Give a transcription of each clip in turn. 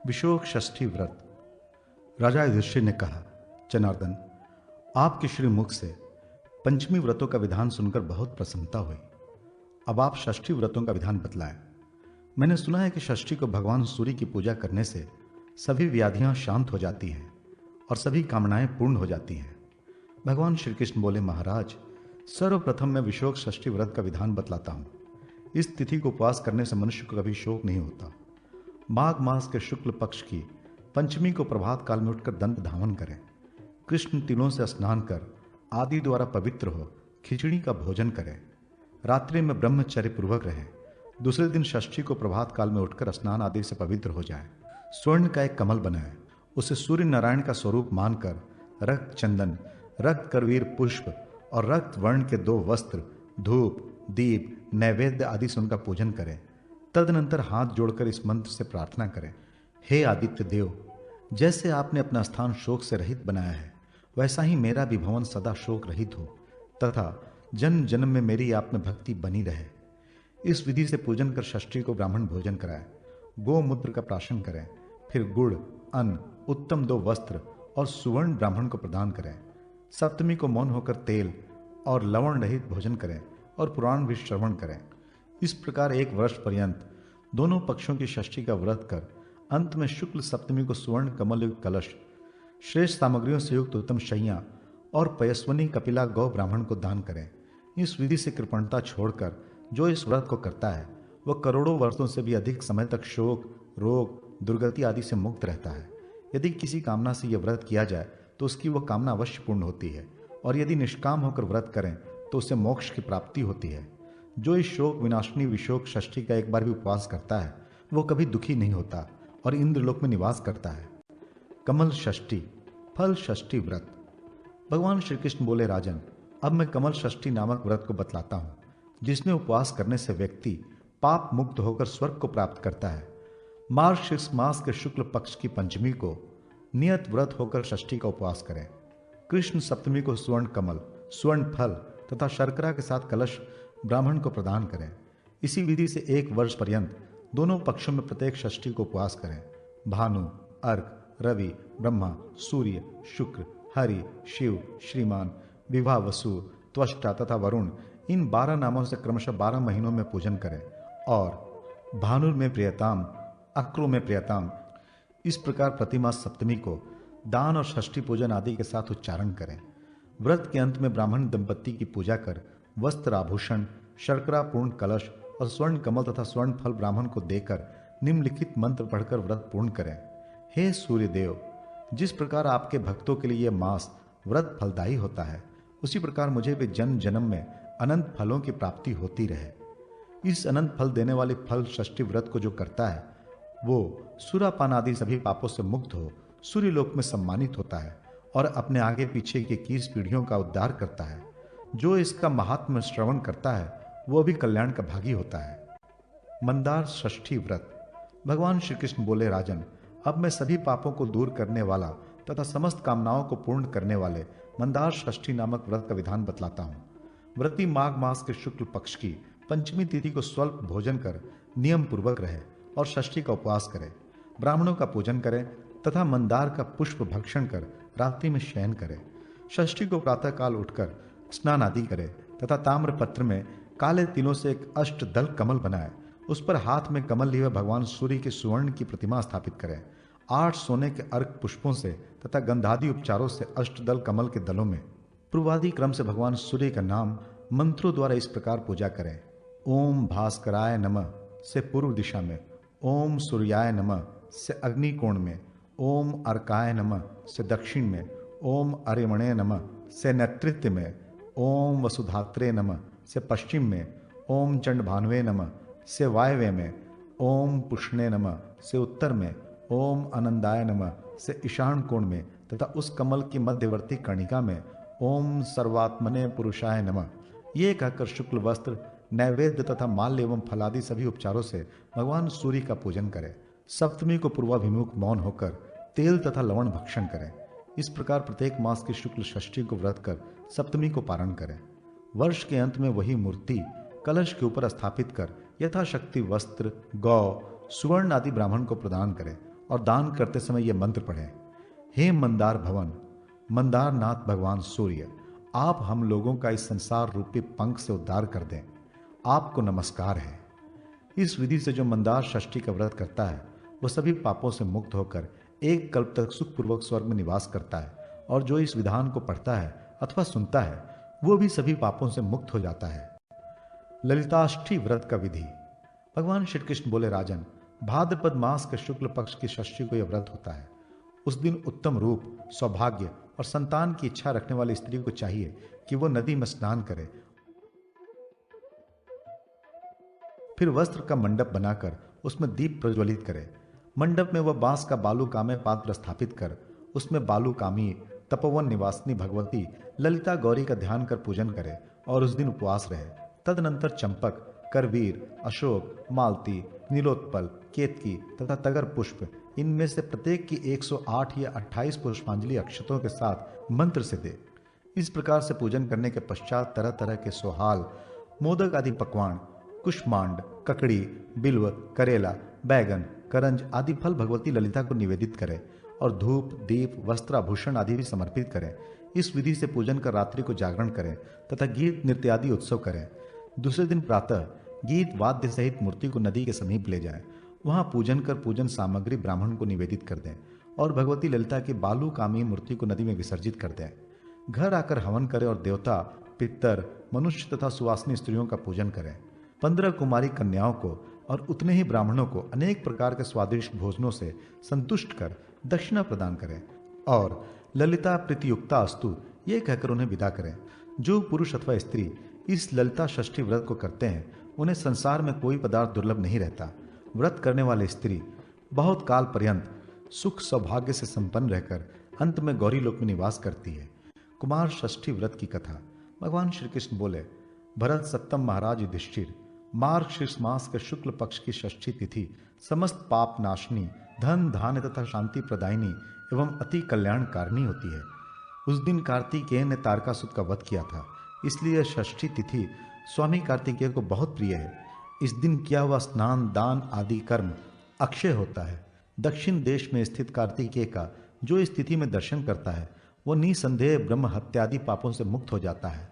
विशोक षष्ठी व्रत। राजा युधिष्ठिर ने कहा, जनार्दन, आपके श्री मुख से पंचमी व्रतों का विधान सुनकर बहुत प्रसन्नता हुई। अब आप षष्ठी व्रतों का विधान बतलाएं। मैंने सुना है कि षष्ठी को भगवान सूर्य की पूजा करने से सभी व्याधियां शांत हो जाती हैं और सभी कामनाएं पूर्ण हो जाती हैं। भगवान श्री कृष्ण बोले, महाराज, सर्वप्रथम मैं विशोक षष्ठी व्रत का विधान बतलाता हूँ। इस तिथि को उपवास करने से मनुष्य को कभी शोक नहीं होता। माघ मास के शुक्ल पक्ष की पंचमी को प्रभात काल में उठकर दंत धावन करें। कृष्ण तिलों से स्नान कर आदि द्वारा पवित्र हो खिचड़ी का भोजन करें। रात्रि में ब्रह्मचर्य पूर्वक रहें। दूसरे दिन षष्ठी को प्रभात काल में उठकर स्नान आदि से पवित्र हो जाएं। स्वर्ण का एक कमल बनाएं, उसे सूर्य नारायण का स्वरूप मानकर रक्त चंदन, रक्त करवीर पुष्प और रक्त वर्ण के 2 वस्त्र, धूप, दीप, नैवेद्य आदि से उनका पूजन करें। तदनंतर हाथ जोड़कर इस मंत्र से प्रार्थना करें, हे आदित्य देव, जैसे आपने अपना स्थान शोक से रहित बनाया है, वैसा ही मेरा भी भवन सदा शोक रहित हो तथा जन्म जन्म में मेरी आप में भक्ति बनी रहे। इस विधि से पूजन कर षष्ठी को ब्राह्मण भोजन कराएं। गोमूत्र का प्राशन करें। फिर गुड़, अन्न, उत्तम 2 वस्त्र और सुवर्ण ब्राह्मण को प्रदान करें। सप्तमी को मौन होकर तेल और लवण रहित भोजन करें और पुराण भी श्रवण करें। इस प्रकार 1 वर्ष पर्यंत दोनों पक्षों की षष्ठी का व्रत कर अंत में शुक्ल सप्तमी को सुवर्ण कमल युक्त कलश, श्रेष्ठ सामग्रियों से युक्त उत्तम शैया और पयस्वनी कपिला गौ ब्राह्मण को दान करें। इस विधि से कृपणता छोड़कर जो इस व्रत को करता है वह करोड़ों वर्षों से भी अधिक समय तक शोक, रोग, दुर्गति आदि से मुक्त रहता है। यदि किसी कामना से यह व्रत किया जाए तो उसकी वह कामना अवश्य पूर्ण होती है, और यदि निष्काम होकर व्रत करें तो उसे मोक्ष की प्राप्ति होती है। जो इस शोक विनाशिनी विशोक षष्ठी का एक बार भी उपवास करता है वो कभी दुखी नहीं होता और इंद्रलोक में निवास करता है। कमल षष्ठी, फल षष्ठी व्रत। भगवान श्री कृष्ण बोले, राजन, अब मैं कमल षष्ठी नामक व्रत को बतलाता हूँ, जिसमें उपवास करने से व्यक्ति पाप मुक्त होकर स्वर्ग को प्राप्त करता है। मार्गशीर्ष मास के शुक्ल पक्ष की पंचमी को नियत व्रत होकर षष्ठी का उपवास करें। कृष्ण सप्तमी को स्वर्ण कमल, स्वर्ण फल तथा शर्करा के साथ कलश ब्राह्मण को प्रदान करें। इसी विधि से 1 वर्ष पर्यंत दोनों पक्षों में प्रत्येक षष्ठी को उपवास करें। भानु, अर्क, रवि, ब्रह्मा, सूर्य, शुक्र, हरि, शिव, श्रीमान, विभा, वसु, त्वष्टा तथा वरुण, इन 12 नामों से क्रमशः 12 महीनों में पूजन करें। और भानुर में प्रियताम, अक्रो में प्रियताम, इस प्रकार प्रतिमास सप्तमी को दान और षष्ठी पूजन आदि के साथ उच्चारण करें। व्रत के अंत में ब्राह्मण दंपत्ति की पूजा कर वस्त्र, आभूषण, शर्करा पूर्ण कलश और स्वर्ण कमल तथा स्वर्ण फल ब्राह्मण को देकर निम्नलिखित मंत्र पढ़कर व्रत पूर्ण करें। हे सूर्य देव, जिस प्रकार आपके भक्तों के लिए यह मास व्रत फलदायी होता है, उसी प्रकार मुझे भी जन्म जन्म में अनंत फलों की प्राप्ति होती रहे। इस अनंत फल देने वाले फल षष्ठी व्रत को जो करता है वो सुरापान आदि सभी पापों से मुक्त हो सूर्यलोक में सम्मानित होता है और अपने आगे पीछे की 21 पीढ़ियों का उद्धार करता है। जो इसका महात्म्य श्रवण करता है वो भी कल्याण का भागी होता है। मंदार षष्ठी व्रत। भगवान श्री कृष्ण बोले, राजन, अब मैं सभी पापों को दूर करने वाला तथा समस्त कामनाओं को पूर्ण करने वाले मंदार षष्ठी नामक व्रत का विधान बतलाता हूँ। व्रती माघ मास के शुक्ल पक्ष की पंचमी तिथि को स्वल्प भोजन कर नियम पूर्वक रहे और षष्ठी का उपवास करे। ब्राह्मणों का पूजन करें तथा मंदार का पुष्प भक्षण कर रात्रि में शयन करे। षष्ठी को प्रातः काल उठकर स्नान आदि करे तथा ताम्र पत्र में काले तिलों से एक अष्टदल कमल बनाए। उस पर हाथ में कमल लिए भगवान सूर्य के सुवर्ण की प्रतिमा स्थापित करें। 8 सोने के अर्क पुष्पों से तथा गंधादि उपचारों से अष्टदल कमल के दलों में पूर्वादि क्रम से भगवान सूर्य का नाम मंत्रों द्वारा इस प्रकार पूजा करें। ओम भास्कराय नमः से पूर्व दिशा में, ओम सूर्याय नमः से अग्नि कोण में, ओम अर्काय नमः से दक्षिण में, ओम अरिमणे नमः से नेतृत्व में, ओम वसुधात्रे नमः से पश्चिम में, ओम चंडभानुवे नमः से वायव्य में, ओम पुष्णे नमः से उत्तर में, ओम आनंदाय नमः से ईशान कोण में तथा उस कमल की मध्यवर्ती कर्णिका में ओम सर्वात्मने पुरुषाय नमः। ये कहकर शुक्ल वस्त्र, नैवेद्य तथा माल्य एवं फलादि सभी उपचारों से भगवान सूर्य का पूजन करें। सप्तमी को पूर्वाभिमुख मौन होकर तेल तथा लवण भक्षण करें। इस प्रकार प्रत्येक मास की शुक्ल षष्ठी को व्रत कर सप्तमी को पारण करें। वर्ष के अंत में वही मूर्ति कलश के ऊपर स्थापित कर यथाशक्ति वस्त्र, गौ, सुवर्ण आदि ब्राह्मण को प्रदान करें और दान करते समय यह मंत्र पढ़ें। हे मंदार भवन, मंदार नाथ भगवान सूर्य, आप हम लोगों का इस संसार रूपी पंख से उद्धार कर दें, आपको नमस्कार है। इस विधि से जो मंदार षष्ठी का व्रत करता है वह सभी पापों से मुक्त होकर एक कल्प तक सुखपूर्वक स्वर्ग में निवास करता है, और जो इस विधान को पढ़ता है अथवा सुनता है वो भी सभी पापों से मुक्त हो जाता है। ललिताष्ठी व्रत का विधि। भगवान श्री कृष्ण बोले, राजन, भाद्रपद मास के शुक्ल पक्ष की षष्ठी को यह व्रत होता है। उस दिन उत्तम रूप, सौभाग्य और संतान की इच्छा रखने वाली स्त्री को चाहिए कि वो नदी में स्नान करे, फिर वस्त्र का मंडप बनाकर उसमें दीप प्रज्वलित करे। मंडप में वह बांस का बालूकामय पात्र स्थापित कर उसमें बालूकामी तपोवन निवासिनी भगवती ललिता गौरी का ध्यान कर पूजन करे और उस दिन उपवास रहे। तदनंतर चंपक, करवीर, अशोक, मालती, नीलोत्पल, केतकी तथा तगर पुष्प, इनमें से प्रत्येक की 108 या 28 पुष्पांजलि अक्षतों के साथ मंत्र से दे। इस प्रकार से पूजन करने के पश्चात तरह तरह के सोहाल, मोदक आदि पकवान, कुष्मांड, ककड़ी, बिल्व, करेला, बैगन, करंज आदि फल भगवती ललिता को निवेदित करे और धूप, दीप, वस्त्राभूषण आदि भी समर्पित करें। इस विधि से पूजन कर रात्रि को जागरण करें तथा गीत नृत्य आदि उत्सव करें। दूसरे दिन प्रातः गीत वाद्य सहित मूर्ति को नदी के समीप ले जाएं। वहां पूजन कर पूजन सामग्री ब्राह्मण को निवेदित कर दें और भगवती ललिता की बालूकामी मूर्ति को नदी में विसर्जित कर दें। घर आकर हवन करें और देवता, पितर, मनुष्य तथा सुवासिनी स्त्रियों का पूजन करें। 15 कुमारी कन्याओं को और उतने ही ब्राह्मणों को अनेक प्रकार के स्वादिष्ट भोजनों से संतुष्ट कर दक्षिणा प्रदान करें और ललिता प्रीतियुक्ता अस्तु ये कहकर उन्हें विदा करें। जो पुरुष अथवा स्त्री इस ललिता षष्ठी व्रत को करते हैं उन्हें संसार में कोई पदार्थ दुर्लभ नहीं रहता। व्रत करने वाले स्त्री बहुत काल पर्यंत सुख सौभाग्य से संपन्न रहकर अंत में गौरी लोक में निवास करती है। कुमार षष्ठी व्रत की कथा। भगवान श्री कृष्ण बोले, भरत सप्तम महाराज युधिष्ठिर, मार्गशीर्ष मास के शुक्ल पक्ष की षष्ठी तिथि समस्त पाप नाशनी, धन धान्य तथा शांति प्रदायिनी एवं अति कल्याणकारिणी होती है। उस दिन कार्तिकेय ने तारकासुर का वध किया था, इसलिए षष्ठी तिथि स्वामी कार्तिकेय को बहुत प्रिय है। इस दिन किया हुआ स्नान, दान आदि कर्म अक्षय होता है। दक्षिण देश में स्थित कार्तिकेय का जो इस तिथि में दर्शन करता है वो निसंदेह ब्रह्म हत्यादि पापों से मुक्त हो जाता है।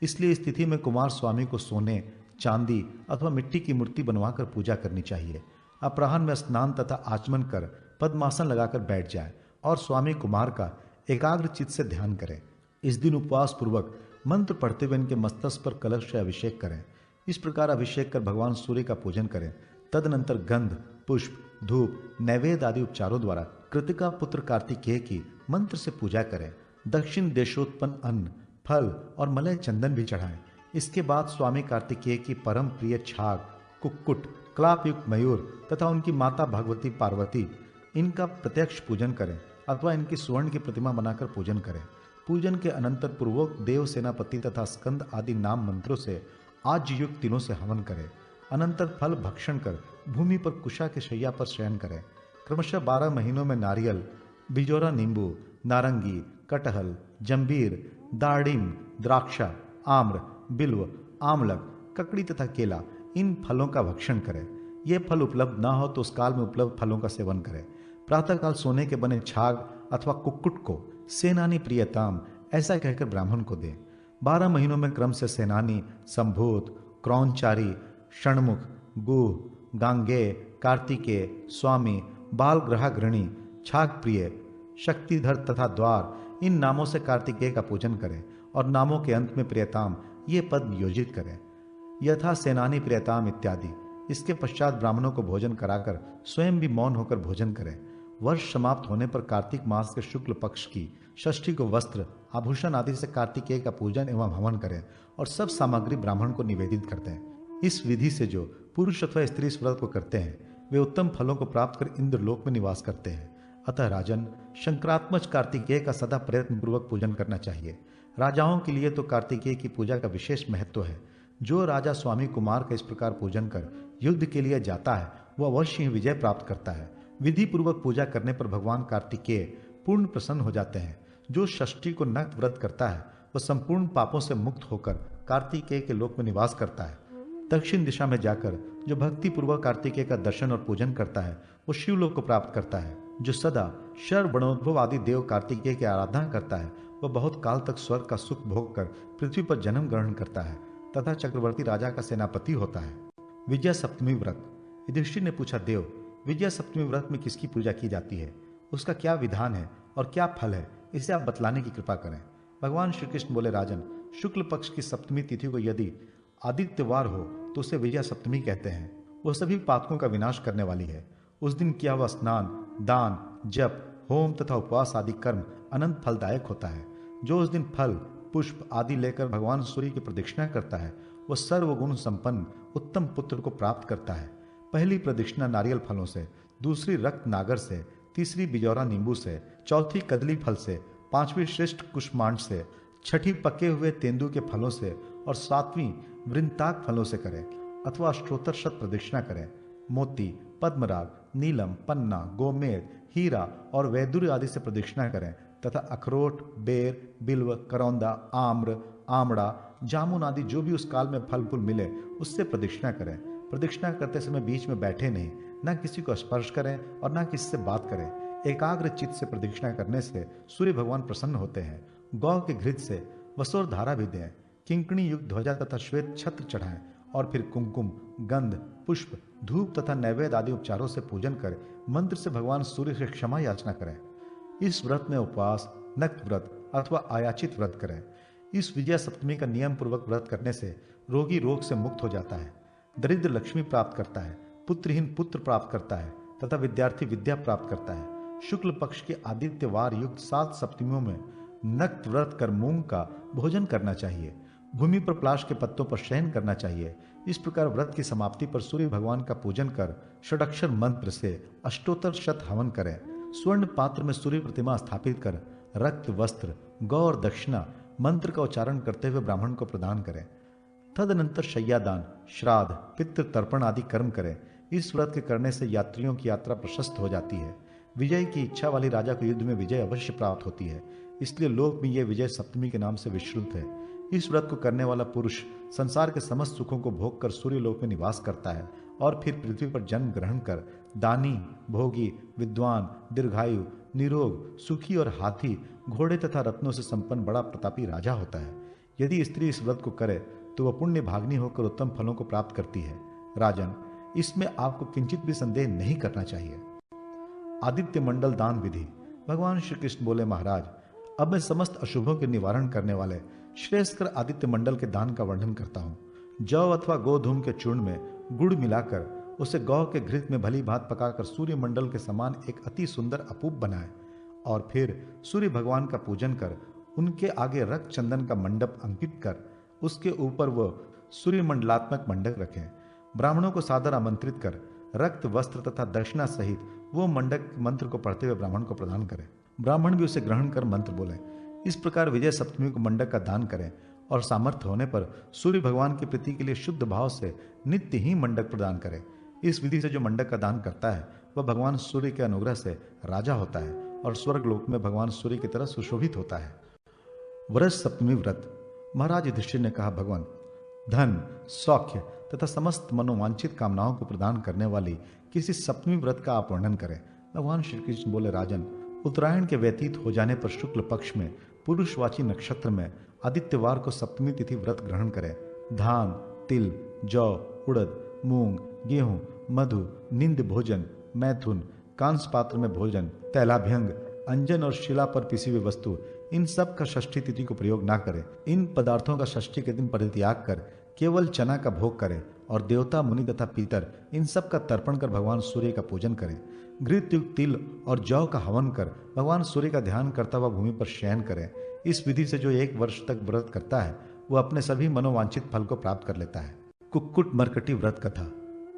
इसलिए इस तिथि में कुमार स्वामी को सोने, चांदी अथवा मिट्टी की मूर्ति बनवाकर पूजा करनी चाहिए। अपराह्न में स्नान तथा आचमन कर पद्मासन लगाकर बैठ जाए और स्वामी कुमार का एकाग्र चित्त से ध्यान करें। इस दिन उपवास पूर्वक मंत्र पढ़ते हुए इनके मस्तक पर कलश से अभिषेक करें। इस प्रकार अभिषेक कर भगवान सूर्य का पूजन करें। तदनंतर गंध, पुष्प, धूप, नैवेद्य आदि उपचारों द्वारा कृतिका पुत्र कार्तिकेय की मंत्र से पूजा करें। दक्षिण देशोत्पन्न अन्न, फल और मलय चंदन भी चढ़ाएं। इसके बाद स्वामी कार्तिकेय की परम प्रिय छाग, कुक्कुट, कलापयुक्त मयूर तथा उनकी माता भगवती पार्वती, इनका प्रत्यक्ष पूजन करें अथवा इनकी स्वर्ण की प्रतिमा बनाकर पूजन करें। पूजन के अनंतर पूर्वक देव, सेनापति तथा स्कंद आदि नाम मंत्रों से आज्य युक्त तीनों से हवन करें। अनंतर फल भक्षण कर भूमि पर कुशा के शैया पर शयन करें। क्रमशः 12 महीनों में नारियल, बिजोरा नींबू, नारंगी, कटहल, जंबीर, दाड़िम, द्राक्षा, आम्र, बिल्व, आमलक, ककड़ी तथा केला, इन फलों का भक्षण करें। ये फल उपलब्ध ना हो तो उस काल में उपलब्ध फलों का सेवन करें। प्रातःकाल सोने के बने छाग अथवा कुक्कुट को सेनानी प्रियताम ऐसा कहकर ब्राह्मण को दें। 12 महीनों में क्रम से सेनानी, संभूत, क्रौंचारी, षणमुख, गुह, गांगेय, कार्तिकेय, स्वामी, बाल ग्रहाग्रणी, छाग प्रिय, शक्तिधर तथा द्वार, इन नामों से कार्तिकेय का पूजन करें और नामों के अंत में प्रियताम ये पद नियोजित करें, यथा सेनानी प्रियताम इत्यादि। इसके पश्चात ब्राह्मणों को भोजन कराकर स्वयं भी मौन होकर भोजन करें। वर्ष समाप्त होने पर कार्तिक मास के शुक्ल पक्ष की षष्ठी को वस्त्र, आभूषण आदि से कार्तिकेय का पूजन एवं हवन करें और सब सामग्री ब्राह्मण को निवेदित करते हैं। इस विधि से जो पुरुष अथवा स्त्री इस व्रत को करते हैं वे उत्तम फलों को प्राप्त कर इंद्रलोक में निवास करते हैं। अतः राजन, शंकरात्मज कार्तिकेय का सदा प्रयत्न पूर्वक पूजन करना चाहिए। राजाओं के लिए तो कार्तिकेय की पूजा का विशेष महत्व है। जो राजा स्वामी कुमार का इस प्रकार पूजन कर युद्ध के लिए जाता है वह अवश्य ही विजय प्राप्त करता है। विधि पूर्वक पूजा करने पर भगवान कार्तिकेय पूर्ण प्रसन्न हो जाते हैं। जो षष्ठी को नक्त व्रत करता है वह संपूर्ण पापों से मुक्त होकर कार्तिकेय के लोक में निवास करता है। दक्षिण दिशा में जाकर जो भक्ति पूर्वक कार्तिकेय का दर्शन और पूजन करता है वो शिवलोक को प्राप्त करता है। जो सदा शर बणोद्भव आदि देव कार्तिकेय की आराधना करता है वह बहुत काल तक स्वर्ग का सुख भोग कर पृथ्वी पर जन्म ग्रहण करता है तथा चक्रवर्ती राजा का सेनापति होता है। विजय सप्तमी व्रत। युधिष्ठिर ने पूछा, देव, विजय सप्तमी व्रत में किसकी पूजा की जाती है, उसका क्या विधान है और क्या फल है, इसे आप बतलाने की कृपा करें। भगवान श्री कृष्ण बोले, राजन, शुक्ल पक्ष की सप्तमी तिथि को यदि आदित्यवार हो तो उसे विजय सप्तमी कहते हैं। वह सभी पातकों का विनाश करने वाली है। उस दिन किया हुआ स्नान, दान, जप, होम तथा उपवास आदि कर्म अनंत फलदायक होता है। जो उस दिन फल, पुष्प आदि लेकर भगवान सूर्य की प्रदक्षिणा करता है वह सर्वगुण संपन्न उत्तम पुत्र को प्राप्त करता है। पहली प्रदक्षिणा नारियल फलों से, दूसरी रक्त नागर से, तीसरी बिजौरा नींबू से, चौथी कदली फल से, पांचवी श्रेष्ठ कुष्मांड से, छठी पके हुए तेंदु के फलों से और सातवीं वृंताक फलों से करें अथवा अष्टोत्तर शत प्रदक्षिणा करें। मोती, पद्मराग, नीलम, पन्ना, गोमेद, हीरा और वैदुर्य आदि से प्रदक्षिणा करें तथा अखरोट, बेर, बिल्व, करौंदा, आम्र, आमड़ा, जामुन आदि जो भी उस काल में फल फूल मिले उससे प्रदक्षिणा करें। प्रदक्षिणा करते समय बीच में बैठे नहीं, न किसी को स्पर्श करें और न किसी से बात करें। एकाग्र चित्त से प्रदक्षिणा करने से सूर्य भगवान प्रसन्न होते हैं। गौ के घृत से वसोर धारा भी दें। किंकणी युक्त ध्वजा तथा श्वेत छत्र चढ़ाएं और फिर कुमकुम, गंध, पुष्प, धूप तथा नैवेद्य आदि उपचारों से पूजन कर मंत्र से भगवान सूर्य से क्षमा याचना करें। इस व्रत में उपवास, नक्त व्रत अथवा आयाचित व्रत करें। इस विजया सप्तमी का नियम पूर्वक व्रत करने से रोगी रोग से मुक्त हो जाता है, दरिद्र लक्ष्मी प्राप्त करता है, पुत्रहीन पुत्र प्राप्त करता है तथा विद्यार्थी विद्या प्राप्त करता है। शुक्ल पक्ष के आदित्यवार युक्त 7 सप्तमियों में नक्त व्रत कर मूंग का भोजन करना चाहिए। भूमि पर प्लाश के पत्तों पर शयन करना चाहिए। इस प्रकार व्रत की समाप्ति पर सूर्य भगवान का पूजन कर षडक्षर मंत्र से अष्टोत्तर शत हवन करें। स्वर्ण पात्र में सूर्य प्रतिमा स्थापित कर रक्त वस्त्र, गौ और दक्षिणा मंत्र का उच्चारण करते हुए ब्राह्मण को प्रदान करें। तदनंतर शय्यादान, श्राद्ध, पितृ तर्पण आदि कर्म करें। इस व्रत के करने से यात्रियों की यात्रा प्रशस्त हो जाती है। विजय की इच्छा वाली राजा को युद्ध में विजय अवश्य प्राप्त होती है, इसलिए लोक में यह विजय सप्तमी के नाम से विश्रुत है। इस व्रत को करने वाला पुरुष संसार के समस्त सुखों को भोग कर सूर्य लोक में निवास करता है और फिर पृथ्वी पर जन्म ग्रहण कर दानी, भोगी, विद्वान, दीर्घायु, निरोग, सुखी और हाथी, घोड़े तथा रत्नों से संपन्न बड़ा प्रतापी राजा होता है। यदि स्त्री इस व्रत को करे तो वह पुण्य भागनी होकर उत्तम फलों को प्राप्त करती है। राजन, इसमें आपको किंचित भी संदेह नहीं करना चाहिए। आदित्य मंडल दान विधि। भगवान श्री कृष्ण बोले, महाराज, अब मैं समस्त अशुभों के निवारण करने वाले श्रेष्ठकर आदित्य मंडल के दान का वर्णन करता हूँ। जौ अथवा गोधूम के चूर्ण में गुड़ मिलाकर उसे गौ के घृत में भली भांति पकाकर सूर्य मंडल के समान एक अति सुंदर अपूप बनाए और फिर सूर्य भगवान का पूजन कर उनके आगे रक्त चंदन का मंडप अंकित कर उसके ऊपर वह सूर्य मंडलात्मक मंडप रखें। ब्राह्मणों को सादर आमंत्रित कर रक्त वस्त्र तथा दक्षिणा सहित वो मंडक मंत्र को पढ़ते हुए ब्राह्मण को प्रदान करें। ब्राह्मण भी उसे ग्रहण कर मंत्र बोले। इस प्रकार विजय सप्तमी को मंडक का दान करें और सामर्थ्य होने पर सूर्य भगवान की प्रीति के लिए शुद्ध भाव से नित्य ही मंडक प्रदान करें। इस विधि से जो मंडक का दान करता है वह भगवान सूर्य के अनुग्रह से राजा होता है और स्वर्ग लोक में भगवान सूर्य की तरह सुशोभित होता है। व्रत सप्तमी व्रत। महाराज युधिष्ठिर ने कहा, भगवान, धन, सौख्य तथा समस्त मनोवांछित कामनाओं को प्रदान करने वाली किसी सप्तमी व्रत का आप वर्णन करें। भगवान श्री कृष्ण बोले, राजन, उत्तरायण के व्यतीत हो जाने पर शुक्ल पक्ष में पुरुषवाची नक्षत्र में आदित्यवार को सप्तमी तिथि व्रत ग्रहण करें। धान, तिल, जौ, उड़द, मूंग, गेहूं, मधु, निंद भोजन, मैथुन, कांस पात्र में भोजन, तैलाभ्यंग, अंजन और शिला पर पिसी हुई वस्तु, इन सब का षष्ठी तिथि को प्रयोग ना करें। इन पदार्थों का षष्ठी के दिन परित्याग कर केवल चना का भोग करें और देवता, मुनि तथा पीतर इन सब का तर्पण कर भगवान सूर्य का पूजन करें। घृत युक्त तिल और जौ का हवन कर भगवान सूर्य का ध्यान करता हुआ भूमि पर शयन करें। इस विधि से जो 1 वर्ष तक व्रत करता है वह अपने सभी मनोवांछित फल को प्राप्त कर लेता है। कुक्कुट मरकटी व्रत कथा।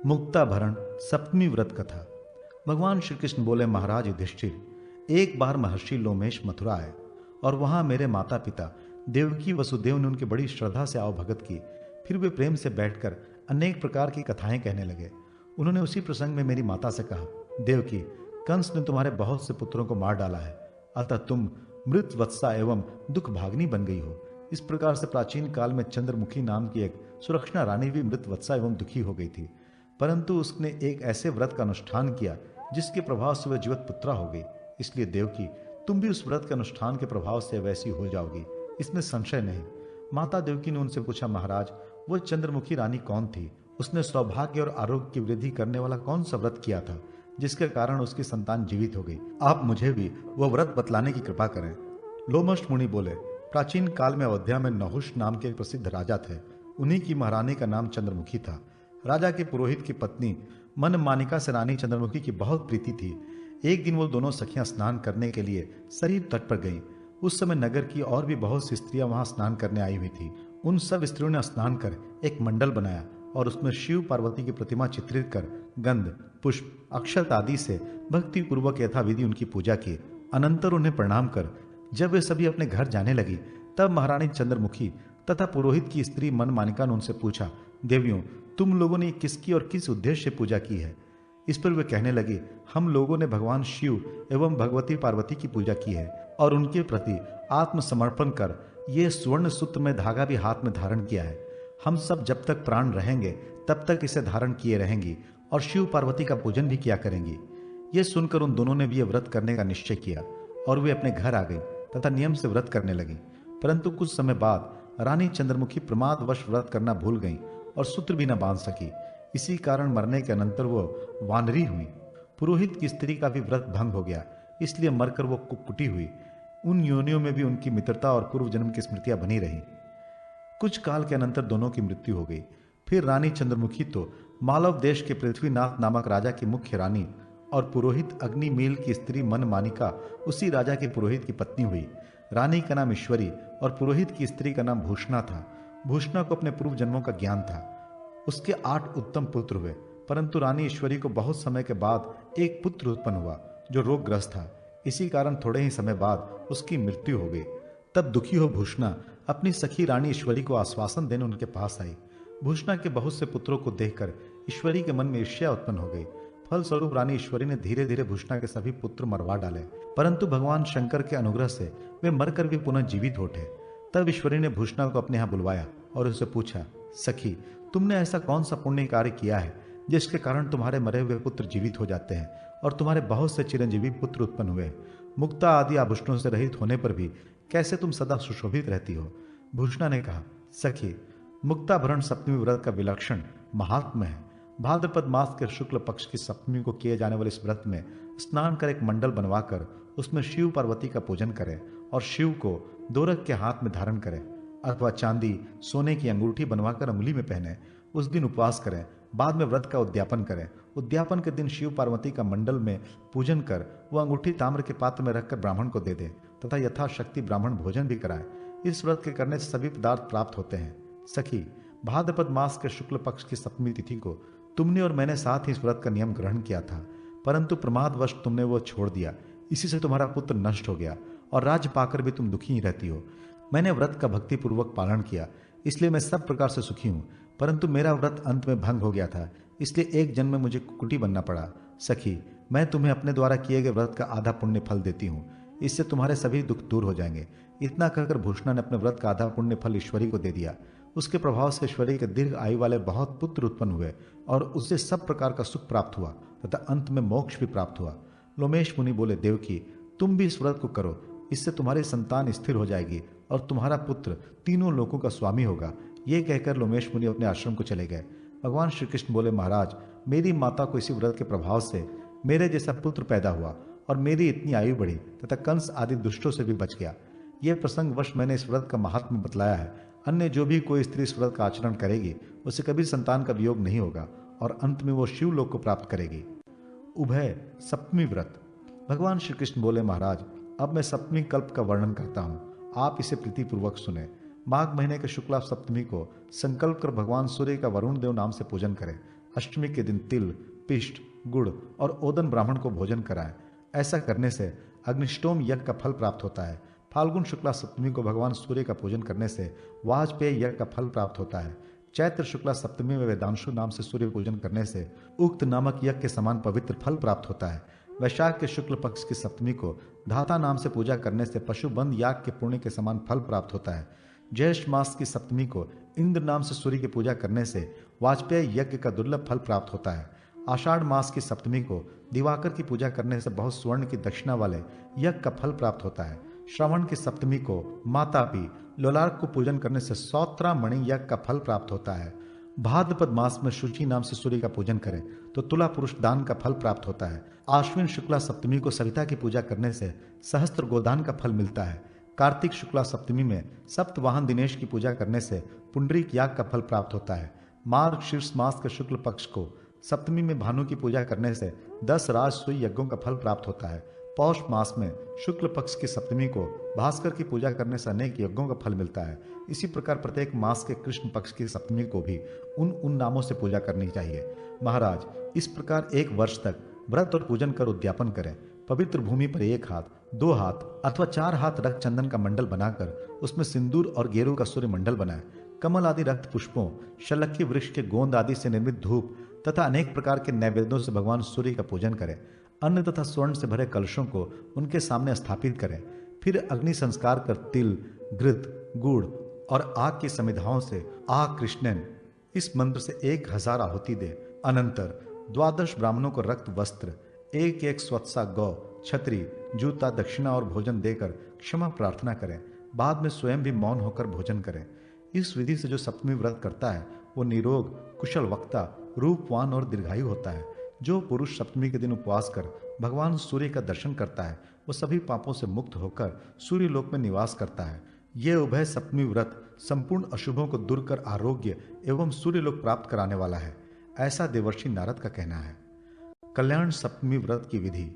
मुक्ताभरण सप्तमी व्रत कथा। भगवान श्री कृष्ण बोले, महाराज युधिष्ठिर, एक बार महर्षि लोमेश मथुरा आए और वहां मेरे माता पिता देवकी वसुदेव ने उनकी बड़ी श्रद्धा से आवभगत की। फिर वे प्रेम से बैठकर अनेक प्रकार की कथाएं कहने लगे। उन्होंने उसी प्रसंग में मेरी माता से कहा, देवकी, कंस ने तुम्हारे बहुत से पुत्रों को मार डाला है, अतः तुम मृत वत्सा एवं दुख भागनी बन गई हो। इस प्रकार से प्राचीन काल में चंद्रमुखी नाम की एक सुलक्षणा रानी भी मृत वत्सा एवं दुखी हो गई थी, परंतु उसने एक ऐसे व्रत का अनुष्ठान किया जिसके प्रभाव से वह जीवित पुत्रा हो गई। इसलिए देवकी, तुम भी उस व्रत के अनुष्ठान के प्रभाव से वैसी हो जाओगी, इसमें संशय नहीं। माता देवकी ने उनसे पूछा, महाराज, वो चंद्रमुखी रानी कौन थी? उसने सौभाग्य और आरोग्य की वृद्धि करने वाला कौन सा व्रत किया था जिसके कारण उसकी संतान जीवित हो गई? आप मुझे भी वह व्रत बतलाने की कृपा करें। लोमश मुनि बोले, प्राचीन काल में अयोध्या में नहुष नाम के एक प्रसिद्ध राजा थे। उन्हीं की महारानी का नाम चंद्रमुखी था। राजा के पुरोहित की पत्नी मनमानिका से रानी चंद्रमुखी की बहुत प्रीति थी। एक दिन वो दोनों सखियां स्नान करने के लिए सरीर तट पर गईं। उस समय नगर की और भी बहुत सी स्त्रियां वहां स्नान करने आई हुई थी। उन सब स्त्रियों ने स्नान कर एक मंडल बनाया और उसमें शिव पार्वती की प्रतिमा चित्रित कर गंध, पुष्प, अक्षत आदि से भक्ति पूर्वक यथाविधि उनकी पूजा की। अनंतर उन्हें प्रणाम कर जब वे सभी अपने घर जाने लगी, तब महारानी चंद्रमुखी तथा पुरोहित की स्त्री मनमानिका ने उनसे पूछा, देवियों, तुम लोगों ने किसकी और किस उद्देश्य से पूजा की है? इस पर वे कहने लगे, हम लोगों ने भगवान शिव एवं भगवती पार्वती की पूजा की है और उनके प्रति आत्मसमर्पण कर ये स्वर्ण सूत्र में धागा भी हाथ में धारण किया है। हम सब जब तक प्राण रहेंगे तब तक इसे धारण किए रहेंगी और शिव पार्वती का पूजन भी किया करेंगी। ये सुनकर उन दोनों ने भी यह व्रत करने का निश्चय किया और वे अपने घर आ गई तथा नियम से व्रत करने लगी। परंतु कुछ समय बाद रानी चंद्रमुखी प्रमादवश व्रत करना भूल गई और सूत्र भी न बांध सकी। इसी कारण मरने के अनंतर वो वानरी हुई। पुरोहित की स्त्री का भी व्रत भंग हो गया, इसलिए मरकर वो कुकुटी हुई। उन योनियों में भी उनकी मित्रता और पूर्व जन्म की स्मृतियां बनी रही। कुछ काल के अनंतर दोनों की मृत्यु हो गई। फिर रानी चंद्रमुखी तो मालव देश के पृथ्वीनाथ नामक राजा की मुख्य रानी और पुरोहित अग्निमील की स्त्री मनमानिका उसी राजा के पुरोहित की पत्नी हुई। रानी का नाम ईश्वरी और पुरोहित की स्त्री का नाम भूषणा था। भूषणा को अपने पूर्व जन्मों का ज्ञान था। उसके 8 उत्तम पुत्र हुए, परंतु रानी ईश्वरी को बहुत समय के बाद एक पुत्र उत्पन्न हुआ जो रोगग्रस्त था। इसी कारण थोड़े ही समय बाद उसकी मृत्यु हो गई। तब दुखी हो भूषणा अपनी सखी रानी ईश्वरी को आश्वासन देने उनके पास आई। भूषणा के बहुत से पुत्रों को देखकर ईश्वरी के मन में ईर्ष्या उत्पन्न हो गई। फलस्वरूप रानी ईश्वरी ने धीरे धीरे भूषणा के सभी पुत्र मरवा डाले, परंतु भगवान शंकर के अनुग्रह से वे मरकर भी पुनः जीवित उठे। तब ईश्वरी ने भूषणा को अपने यहाँ बुलवाया और उससे पूछा, सखी, तुमने ऐसा कौन सा पुण्य कार्य किया है जिसके कारण तुम्हारे मरे हुए पुत्र जीवित हो जाते हैं और तुम्हारे बहुत से चिरंजीवी पुत्र उत्पन्न हुए? मुक्ता आदि आभूषणों से रहित होने पर भी कैसे तुम सदा सुशोभित रहती हो? भूषणा ने कहा, सखी, मुक्ताभरण सप्तमी व्रत का विलक्षण महात्म्य है। भाद्रपद मास के शुक्ल पक्ष की सप्तमी को किए जाने वाले इस व्रत में स्नान कर एक मंडल बनवाकर उसमें शिव पार्वती का पूजन करें और शिव को दोरक के हाथ में धारण करें अथवा चांदी सोने की अंगूठी बनवाकर अंगुली में पहने। उस दिन उपवास करें, बाद में व्रत का उद्यापन करें। उद्यापन के दिन शिव पार्वती का मंडल में पूजन कर वह अंगूठी ताम्र के पात्र में रखकर ब्राह्मण को दे दे तथा यथाशक्ति ब्राह्मण भोजन भी कराए। इस व्रत के करने से सभी पदार्थ प्राप्त होते हैं। सखी, भाद्रपद मास के शुक्ल पक्ष की सप्तमी तिथि को तुमने और मैंने साथ ही इस व्रत का नियम ग्रहण किया था, परंतु प्रमादवश तुमने वो छोड़ दिया। इसी से तुम्हारा पुत्र नष्ट हो गया और राज्य पाकर भी तुम दुखी ही रहती हो। मैंने व्रत का भक्ति पूर्वक पालन किया, इसलिए मैं सब प्रकार से सुखी हूँ, परंतु मेरा व्रत अंत में भंग हो गया था, इसलिए एक जन्म में मुझे कुकुटी बनना पड़ा। सखी, मैं तुम्हें अपने द्वारा किए गए व्रत का आधा पुण्य फल देती हूँ, इससे तुम्हारे सभी दुख दूर हो जाएंगे। इतना कहकर भूषणा ने अपने व्रत का आधा पुण्य फल ईश्वरी को दे दिया। उसके प्रभाव से ईश्वरी के दीर्घ आयु वाले बहुत पुत्र उत्पन्न हुए और उससे सब प्रकार का सुख प्राप्त हुआ तथा अंत में मोक्ष भी प्राप्त हुआ। लोमेश मुनि बोले, देवकी, तुम भी इस व्रत को करो, इससे तुम्हारी संतान स्थिर हो जाएगी और तुम्हारा पुत्र तीनों लोकों का स्वामी होगा। ये कहकर लोमेश मुनि अपने आश्रम को चले गए। भगवान श्री कृष्ण बोले, महाराज, मेरी माता को इसी व्रत के प्रभाव से मेरे जैसा पुत्र पैदा हुआ और मेरी इतनी आयु बढ़ी तथा कंस आदि दुष्टों से भी बच गया। यह प्रसंग वश मैंने इस व्रत का महात्म्य बतलाया है। अन्य जो भी कोई स्त्री इस व्रत का आचरण करेगी उसे कभी संतान का वियोग नहीं होगा और अंत में वो शिवलोक को प्राप्त करेगी। उभय सप्तमी व्रत। भगवान श्री कृष्ण बोले, महाराज, अब मैं सप्तमी कल्प का वर्णन करता हूँ, आप इसे प्रीतिपूर्वक सुने। माघ महीने के शुक्ला सप्तमी को संकल्प कर भगवान सूर्य का वरुण देव नाम से पूजन करें। अष्टमी के दिन तिल, पिष्ट, गुड़ और ओदन ब्राह्मण को भोजन कराएं। ऐसा करने से अग्निष्टोम यज्ञ का फल प्राप्त होता है। फाल्गुन शुक्ला सप्तमी को भगवान सूर्य का पूजन करने से वाजपेय यज्ञ का फल प्राप्त होता है। चैत्र शुक्ला सप्तमी में वेदांशु नाम से सूर्य पूजन करने से उक्त नामक यज्ञ के समान पवित्र फल प्राप्त होता है। वैशाख के शुक्ल पक्ष की सप्तमी को धाता नाम से पूजा करने से पशुबंध याग के पुण्य के समान फल प्राप्त होता है। ज्येष्ठ मास की सप्तमी को इंद्र नाम से सूर्य की पूजा करने से वाजपेयी यज्ञ का दुर्लभ फल प्राप्त होता है। आषाढ़ मास की सप्तमी को दिवाकर की पूजा करने से बहुत स्वर्ण की दक्षिणा वाले यज्ञ का फल प्राप्त होता है। श्रवण की सप्तमी को मातापी लोलार्क को पूजन करने से सौत्रा मणि यज्ञ का फल प्राप्त होता है। भाद्रपद मास में शुचि नाम से सूर्य का पूजन करें तो तुला पुरुष दान का फल प्राप्त होता है। आश्विन शुक्ला सप्तमी को सविता की पूजा करने से सहस्त्र गोदान का फल मिलता है। कार्तिक शुक्ला सप्तमी में सप्तवाहन दिनेश की पूजा करने से पुंडरीक याग का फल प्राप्त होता है। मार्ग शीर्ष मास के शुक्ल पक्ष को सप्तमी में भानु की पूजा करने से 10 राजसूय यज्ञों का फल प्राप्त होता है। पौष मास में शुक्ल पक्ष की सप्तमी को भास्कर की पूजा करने से अनेक यज्ञों का फल मिलता है। इसी प्रकार प्रत्येक मास के कृष्ण पक्ष की सप्तमी को भी उन नामों से पूजा करनी चाहिए। महाराज, इस प्रकार 1 वर्ष तक व्रत और पूजन कर उद्यापन करें। पवित्र भूमि पर 1 हाथ, 2 हाथ अथवा 4 हाथ रक्त चंदन का मंडल बनाकर उसमें सिंदूर और गेरू का सूर्य मंडल बनाए। कमल आदि रक्त पुष्पों, शलक्की वृक्ष के गोंद आदि से निर्मित धूप तथा अनेक प्रकार के नैवेद्यों से भगवान सूर्य का पूजन करें। अन्न तथा स्वर्ण से भरे कलशों को उनके सामने स्थापित करें। फिर अग्नि संस्कार कर तिल, घृत, गुड़ और आग की समिधाओं से आ कृष्णन इस मंत्र से 1000 आहुति दे। अनंतर 12 ब्राह्मणों को रक्त वस्त्र, 1 स्वत्सा गौ, छतरी, जूता, दक्षिणा और भोजन देकर क्षमा प्रार्थना करें। बाद में स्वयं भी मौन होकर भोजन करें। इस विधि से जो सप्तमी व्रत करता है वो निरोग, कुशल वक्ता, रूपवान और दीर्घायु होता है। जो पुरुष सप्तमी के दिन उपवास कर भगवान सूर्य का दर्शन करता है वो सभी पापों से मुक्त होकर सूर्य लोक में निवास करता है। ये उभय सप्तमी व्रत संपूर्ण अशुभों को दूर कर आरोग्य एवं सूर्य लोक प्राप्त कराने वाला है, ऐसा देवर्षि नारद का कहना है। कल्याण सप्तमी व्रत की विधि।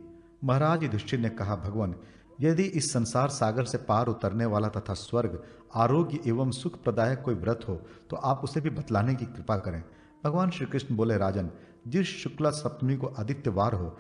महाराज युधिष्ठिर ने कहा, भगवान, यदि इस संसार सागर से पार उतरने वाला तथा स्वर्ग, आरोग्य एवं सुख प्रदायक कोई व्रत हो तो आप उसे भी बतलाने की कृपा करें। भगवान श्री कृष्ण बोले, राजन, जिस शुक्ला सप्तमी को आदित्यवार हो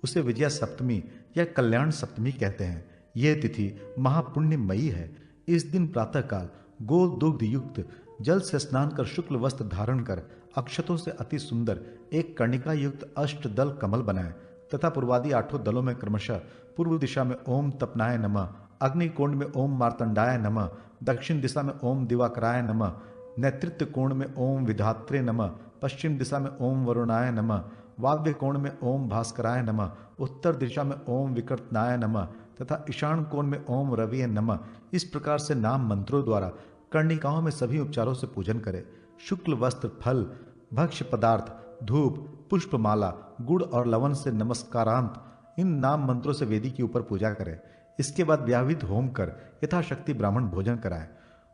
उसे विजया सप्तमी या कल्याण सप्तमी कहते हैं। यह तिथि महापुण्यमयी है। इस दिन प्रातःकाल गो दुग्ध युक्त जल से स्नान कर शुक्ल वस्त्र धारण कर अक्षतों से अति सुंदर एक कर्णिका युक्त अष्टदल कमल बनाए तथा पूर्वादि 8 दलों में क्रमशः पूर्व दिशा में ओम तपनाय नमः, अग्निकोण में ओम मार्तंडाय नमः, दक्षिण दिशा में ओम दिवाकराय नमः, नेतृत्व कोण में ओम विधात्रे नमः, पश्चिम दिशा में ओम वरुणाय नमः, वाव्य कोण में ओम भास्कराय नमः, उत्तर दिशा में ओम विकर्तनाय नमः तथा ईशान कोण में ओम रविये नमः, इस प्रकार से नाम मंत्रों द्वारा कर्णिकाओं में सभी उपचारों से पूजन करें। शुक्ल वस्त्र, फल, भक्ष्य पदार्थ, धूप, पुष्पमाला, गुड़ और लवण से नमस्कारांत इन नाम मंत्रों से वेदी के ऊपर पूजा करें। इसके बाद व्याविध होम कर यथाशक्ति ब्राह्मण भोजन कराएं।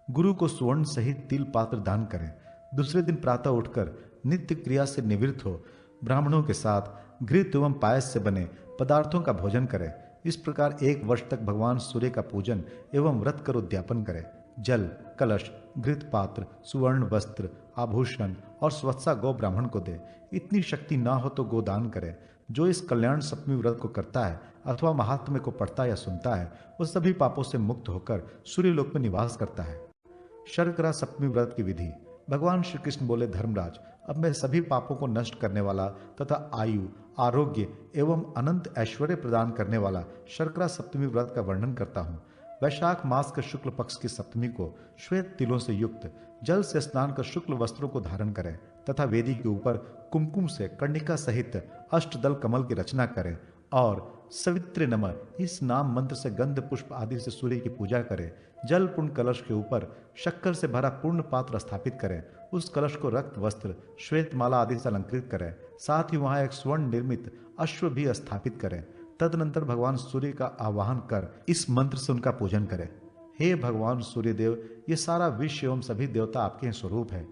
गुरु को स्वर्ण सहित तिल पात्र दान करें। दूसरे दिन प्रातः उठकर नित्य क्रिया से निवृत्त हो ब्राह्मणों के साथ घृत एवं पायस से बने पदार्थों का भोजन करें। इस प्रकार 1 वर्ष तक भगवान सूर्य का पूजन एवं व्रत कर उद्यापन करें। जल, कलश, घृत पात्र, सुवर्ण वस्त्र, आभूषण और स्वत्सा गौ ब्राह्मण को दे। इतनी शक्ति ना हो तो गोदान करे। जो इस कल्याण सप्तमी व्रत को करता है अथवा महात्म्य को पढ़ता या सुनता है वो सभी पापों से मुक्त होकर सूर्य लोक में निवास करता है। शर्करा सप्तमी व्रत की विधि। भगवान श्री कृष्ण बोले, धर्मराज, अब मैं सभी पापों को नष्ट करने वाला तथा आयु, आरोग्य एवं अनंत ऐश्वर्य प्रदान करने वाला शर्करा सप्तमी व्रत का वर्णन करता हूँ। वैशाख मास के शुक्ल पक्ष की सप्तमी को श्वेत तिलों से युक्त जल से स्नान कर शुक्ल वस्त्रों को धारण करें तथा वेदी के ऊपर कुमकुम से कर्णिका सहित अष्टदल कमल की रचना करें और सवित्रे नमः इस नाम मंत्र से गंध पुष्प आदि से सूर्य की पूजा करें। जल पूर्ण कलश के ऊपर शक्कर से भरा पूर्ण पात्र स्थापित करें। उस कलश को रक्त वस्त्र, श्वेत माला आदि से अलंकृत करें। साथ ही वहां एक स्वर्ण निर्मित अश्व भी स्थापित करें। तदनंतर भगवान सूर्य का आवाहन कर इस मंत्र से उनका पूजन करें। हे भगवान सूर्यदेव, ये सारा विश्व एवं सभी देवता आपके ही स्वरूप है।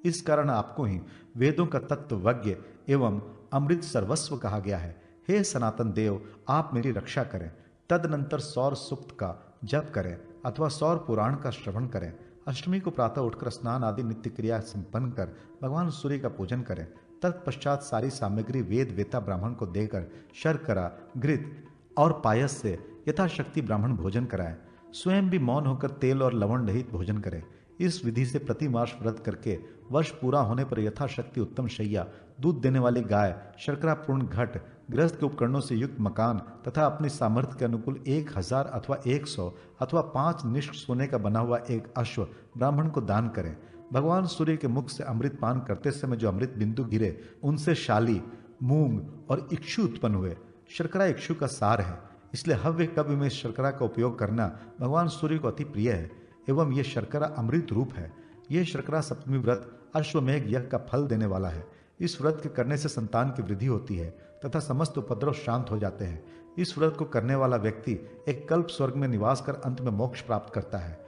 इस कारण आपको ही वेदों का तत्वज्ञ एवं अमृत सर्वस्व कहा गया है। हे सनातन देव, आप मेरी रक्षा करें। तदनंतर सौर सूक्त का जप करें अथवा सौर पुराण का श्रवण करें। अष्टमी को प्रातः उठकर स्नान आदि नित्य क्रिया संपन्न कर भगवान सूर्य का पूजन करें। तत्पश्चात सारी सामग्री वेद वेता ब्राह्मण को देकर शर्करा, घृत और पायस से यथाशक्ति ब्राह्मण भोजन कराएं। स्वयं भी मौन होकर तेल और लवण रहित भोजन करें। इस विधि से प्रति मास व्रत करके वर्ष पूरा होने पर यथाशक्ति उत्तम शैया, दूध देने वाली गाय, शर्करा पूर्ण घट, गृहस्थ के उपकरणों से युक्त मकान तथा अपनी सामर्थ्य के अनुकूल 1000 अथवा 100 अथवा 5 निष्ठ सोने का बना हुआ एक अश्व ब्राह्मण को दान करें। भगवान सूर्य के मुख से अमृत पान करते समय जो अमृत बिंदु गिरे उनसे शाली, मूंग और इक्षु उत्पन्न हुए। शर्करा इक्षु का सार है, इसलिए हव्य कव्य में शर्करा का उपयोग करना भगवान सूर्य को अति प्रिय है एवं यह शर्करा अमृत रूप है। यह शर्करा सप्तमी व्रत अश्वमेघ यज्ञ का फल देने वाला है। इस व्रत के करने से संतान की वृद्धि होती है तथा समस्त उपद्रव शांत हो जाते हैं। इस व्रत को करने वाला व्यक्ति एक कल्प स्वर्ग में निवास कर अंत में मोक्ष प्राप्त करता है।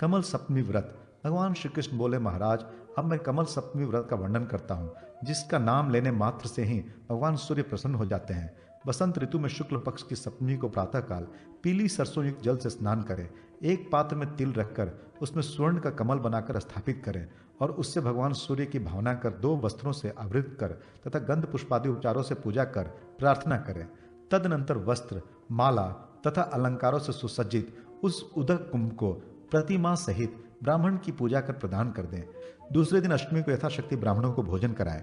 कमल सप्तमी व्रत। भगवान श्री कृष्ण बोले, महाराज अब मैं कमल सप्तमी व्रत का वर्णन करता हूँ, जिसका नाम लेने मात्र से ही भगवान सूर्य प्रसन्न हो जाते हैं। बसंत ऋतु में शुक्ल पक्ष की सप्तमी को प्रातःकाल पीली सरसों युक्त जल से स्नान करें। एक पात्र में तिल रखकर उसमें स्वर्ण का कमल बनाकर स्थापित करें और उससे भगवान सूर्य की भावना कर 2 वस्त्रों से आवृत कर तथा गंध पुष्पादि उपचारों से पूजा कर प्रार्थना करें। तदनंतर वस्त्र, माला तथा अलंकारों से सुसज्जित उस उदक कुंभ को प्रतिमा सहित ब्राह्मण की पूजा कर प्रदान कर दें। दूसरे दिन अष्टमी को यथाशक्ति ब्राह्मणों को भोजन कराएं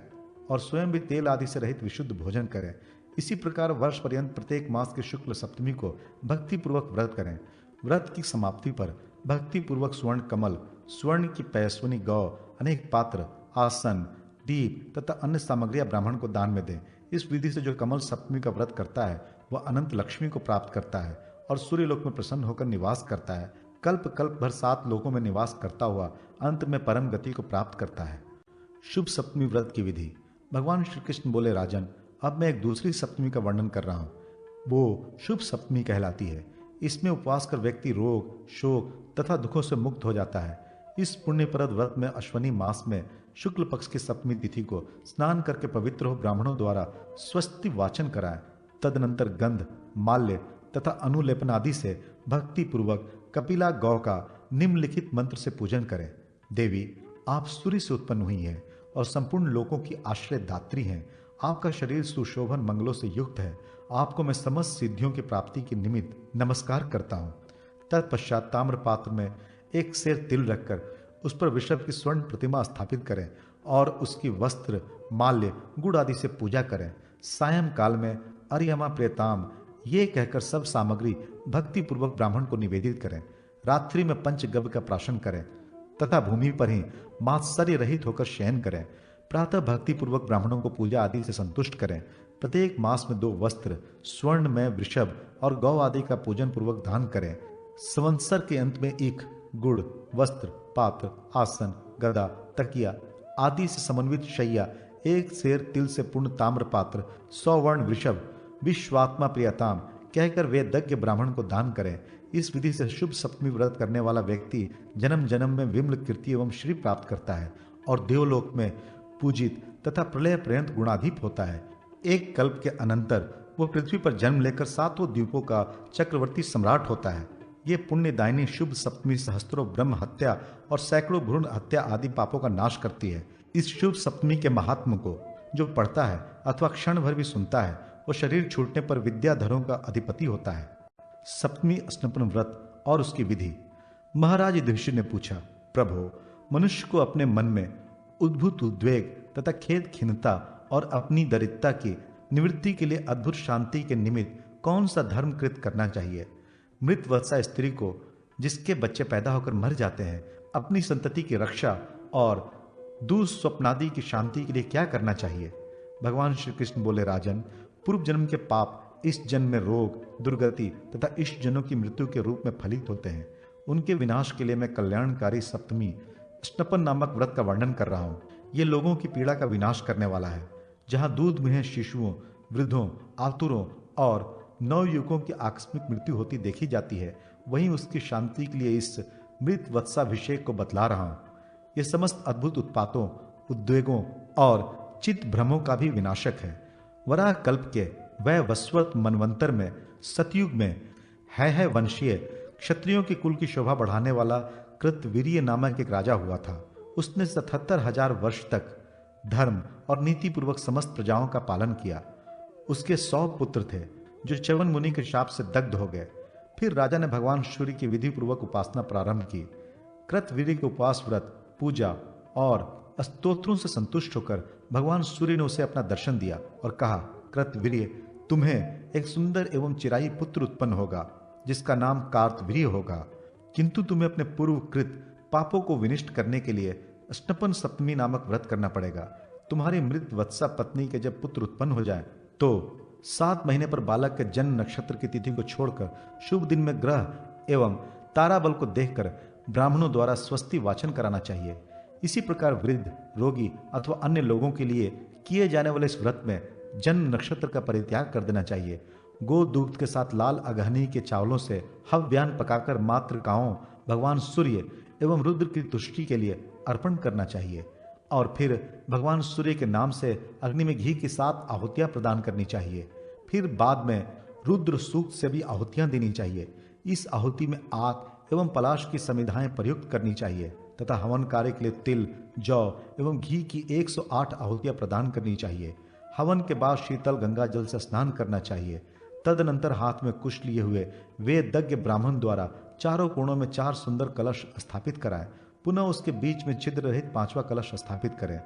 और स्वयं भी तेल आदि से रहित विशुद्ध भोजन करें। इसी प्रकार वर्ष पर्यंत प्रत्येक मास की शुक्ल सप्तमी को भक्ति पूर्वक व्रत करें। व्रत की समाप्ति पर भक्ति पूर्वक स्वर्ण कमल, स्वर्ण की पयस्विनी गौ, अनेक पात्र, आसन, दीप तथा अन्य सामग्रियां ब्राह्मण को दान में दें। इस विधि से जो कमल सप्तमी का व्रत करता है वह अनंत लक्ष्मी को प्राप्त करता है और सूर्यलोक में प्रसन्न होकर निवास करता है। कल्प कल्प भर 7 लोकों में निवास करता हुआ अंत में परम गति को प्राप्त करता है। शुभ सप्तमी व्रत की विधि। भगवान श्री कृष्ण बोले, राजन अब मैं एक दूसरी सप्तमी का वर्णन कर रहा हूँ। वो शुभ सप्तमी कहलाती है। इसमें उपवास कर व्यक्ति रोग, शोक तथा दुखों से मुक्त हो जाता है। इस पुण्यप्रद व्रत में अश्वनी मास में शुक्ल पक्ष की सप्तमी तिथि को स्नान करके पवित्र हो ब्राह्मणों द्वारा स्वस्ति वाचन कराएं। तदनंतर गंध, माल्य तथा अनुलेपन आदि से भक्ति पूर्वक कपिला गौ का निम्नलिखित मंत्र से पूजन करें। देवी, आप सूर्य से उत्पन्न हुई हैं और संपूर्ण लोकों की आश्रय दात्री हैं। आपका शरीर सुशोभन मंगलों से युक्त है। आपको मैं समस्त सिद्धियों की प्राप्ति के निमित्त नमस्कार करता हूँ। तत्पश्चात ताम्र पात्र में एक सेर तिल रखकर उस पर वृषभ की स्वर्ण प्रतिमा स्थापित करें और उसकी वस्त्र, माल्य, गुड़ आदि से पूजा करें। सायं काल में अर्यमा प्रेताम ये कहकर सब सामग्री भक्ति पूर्वक ब्राह्मण को निवेदित करें। रात्रि में पंचगव्य का प्राशन करें तथा भूमि पर ही मात्सर्य रहित होकर शयन करें। प्रातः भक्ति पूर्वक ब्राह्मणों को पूजा आदि से संतुष्ट करें। प्रत्येक मास में 2 वस्त्र, स्वर्ण में वृषभ और गौ आदि का पूजन पूर्वक दान करें। संवत्सर के अंत में ईख, गुड़, वस्त्र, पात्र, आसन, गदा, तकिया आदि से समन्वित शैया, एक सेर तिल से पूर्ण ताम्र पात्र, 100 वर्ण वृषभ, विश्वात्मा प्रियताम कहकर वेदज्ञ ब्राह्मण को दान करें। इस विधि से शुभ सप्तमी व्रत करने वाला व्यक्ति जन्म जन्म में विमल कीर्ति एवं श्री प्राप्त करता है और देवलोक में पूजित तथा प्रलय पर्यंत गुणाधीप होता है। एक कल्प के अनंतर वह पृथ्वी पर जन्म लेकर 7 द्वीपों का चक्रवर्ती सम्राट होता है। ये पुण्यदायिनी शुभ सप्तमी सहस्त्रों ब्रह्म हत्या और सैकड़ों भ्रूण हत्या आदि पापों का नाश करती है। इस शुभ सप्तमी के महात्म को जो पढ़ता है अथवा क्षण भर भी सुनता है वो शरीर छूटने पर विद्याधरों का अधिपति होता है। सप्तमी स्नपन व्रत और उसकी विधि। महाराज युधिष्ठिर ने पूछा, प्रभो, मनुष्य को अपने मन में उद्भूत उद्वेग तथा खेद खिन्नता और अपनी दरिद्रता की निवृत्ति के लिए अद्भुत शांति के निमित्त कौन सा धर्म कृत करना चाहिए? मृत वत्सा स्त्री को जिसके बच्चे पैदा होकर मर जाते हैं अपनी संतति की रक्षा और दुस्वप्नादि की शांति के लिए क्या करना चाहिए? भगवान श्री कृष्ण बोले, राजन, पूर्व जन्म के पाप इस जन्म में रोग, दुर्गति तथा इष्ट जनों की मृत्यु के रूप में फलित होते हैं। उनके विनाश के लिए मैं कल्याणकारी सप्तमी स्नपन नामक व्रत का वर्णन कर रहा हूँ। ये लोगों की पीड़ा का विनाश करने वाला है। जहाँ दूध में शिशुओं, वृद्धों, आतुरों और नवयुवकों की आकस्मिक मृत्यु होती देखी जाती है, वहीं उसकी शांति के लिए इस मृत वत्साभिषेक को बतला रहा हूँ। ये समस्त अद्भुत उत्पातों, उद्वेगों और चित्त भ्रमों का भी विनाशक है। वराह कल्प के वह वस्वत मनवंतर में सतयुग में है वंशीय क्षत्रियों के कुल की शोभा बढ़ाने वाला कृतवीर्य नामक एक राजा हुआ था। उसने 77,000 वर्ष तक धर्म और नीति पूर्वक समस्त प्रजाओं का पालन किया। उसके 100 पुत्र थे जो च्यवन मुनि के शाप से दग्ध हो गए। फिर राजा ने भगवान सूर्य की विधि पूर्वक उपासना प्रारंभ की। कृतवीर्य के उपवास व्रत, पूजा और स्तोत्रों से संतुष्ट होकर भगवान सूर्य ने उसे अपना दर्शन दिया और कहा, कृतवीर्य, तुम्हें एक सुंदर एवं चिराई पुत्र उत्पन्न होगा जिसका नाम कार्तवीर्य होगा, किंतु तुम्हें अपने पूर्व कृत पापों को विनिष्ट करने के लिए स्नपन सप्तमी नामक व्रत करना पड़ेगा। तुम्हारी मृत वत्सा पत्नी के जब पुत्र उत्पन्न हो जाए तो 7 महीने पर बालक के जन्म नक्षत्र की तिथि को छोड़कर शुभ दिन में ग्रह एवं तारा बल को देखकर ब्राह्मणों द्वारा स्वस्ति वाचन कराना चाहिए। इसी प्रकार वृद्ध, रोगी अथवा अन्य लोगों के लिए किए जाने वाले इस व्रत में जन्म नक्षत्र का परित्याग कर देना चाहिए। गो दूध के साथ लाल अगहनी के चावलों से हव्यान पकाकर मातृकाओं भगवान सूर्य एवं रुद्र की तुष्टि के लिए अर्पण करना चाहिए और फिर भगवान सूर्य के नाम से अग्नि में घी की 7 आहुतियां प्रदान करनी चाहिए। फिर बाद में रुद्र सूक्त से भी आहुतियां देनी चाहिए। इस आहुति में आग एवं पलाश की समिधाएं प्रयुक्त करनी चाहिए तथा हवन कार्य के लिए तिल, जौ एवं घी की 108 आहुतियां प्रदान करनी चाहिए। हवन के बाद शीतल गंगा जल से स्नान करना चाहिए। तदनंतर हाथ में कुश लिए हुए वेदज्ञ ब्राह्मण द्वारा चारों कोणों में 4 सुंदर कलश स्थापित कराएं। पुनः उसके बीच में छिद्र रहित 5वां कलश स्थापित करें।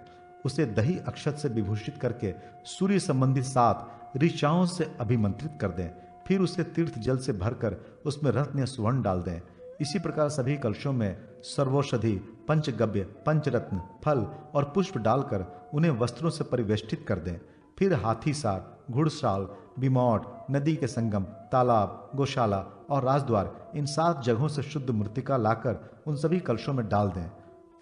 उसे दही अक्षत से विभूषित करके सूर्य संबंधी 7 ऋचाओं से अभिमंत्रित कर दें। फिर उसे तीर्थ जल से भरकर उसमें रत्न या सुवर्ण डाल दें। इसी प्रकार सभी कलशों में सर्वौषधि, पंचगव्य, पंचरत्न, फल और पुष्प डालकर उन्हें वस्त्रों से परिवेष्टित कर दें। फिर हाथी सार, घुड़साल, बिमौट, नदी के संगम, तालाब, गौशाला और राजद्वार इन 7 जगहों से शुद्ध मृत्तिका लाकर उन सभी कलशों में डाल दें।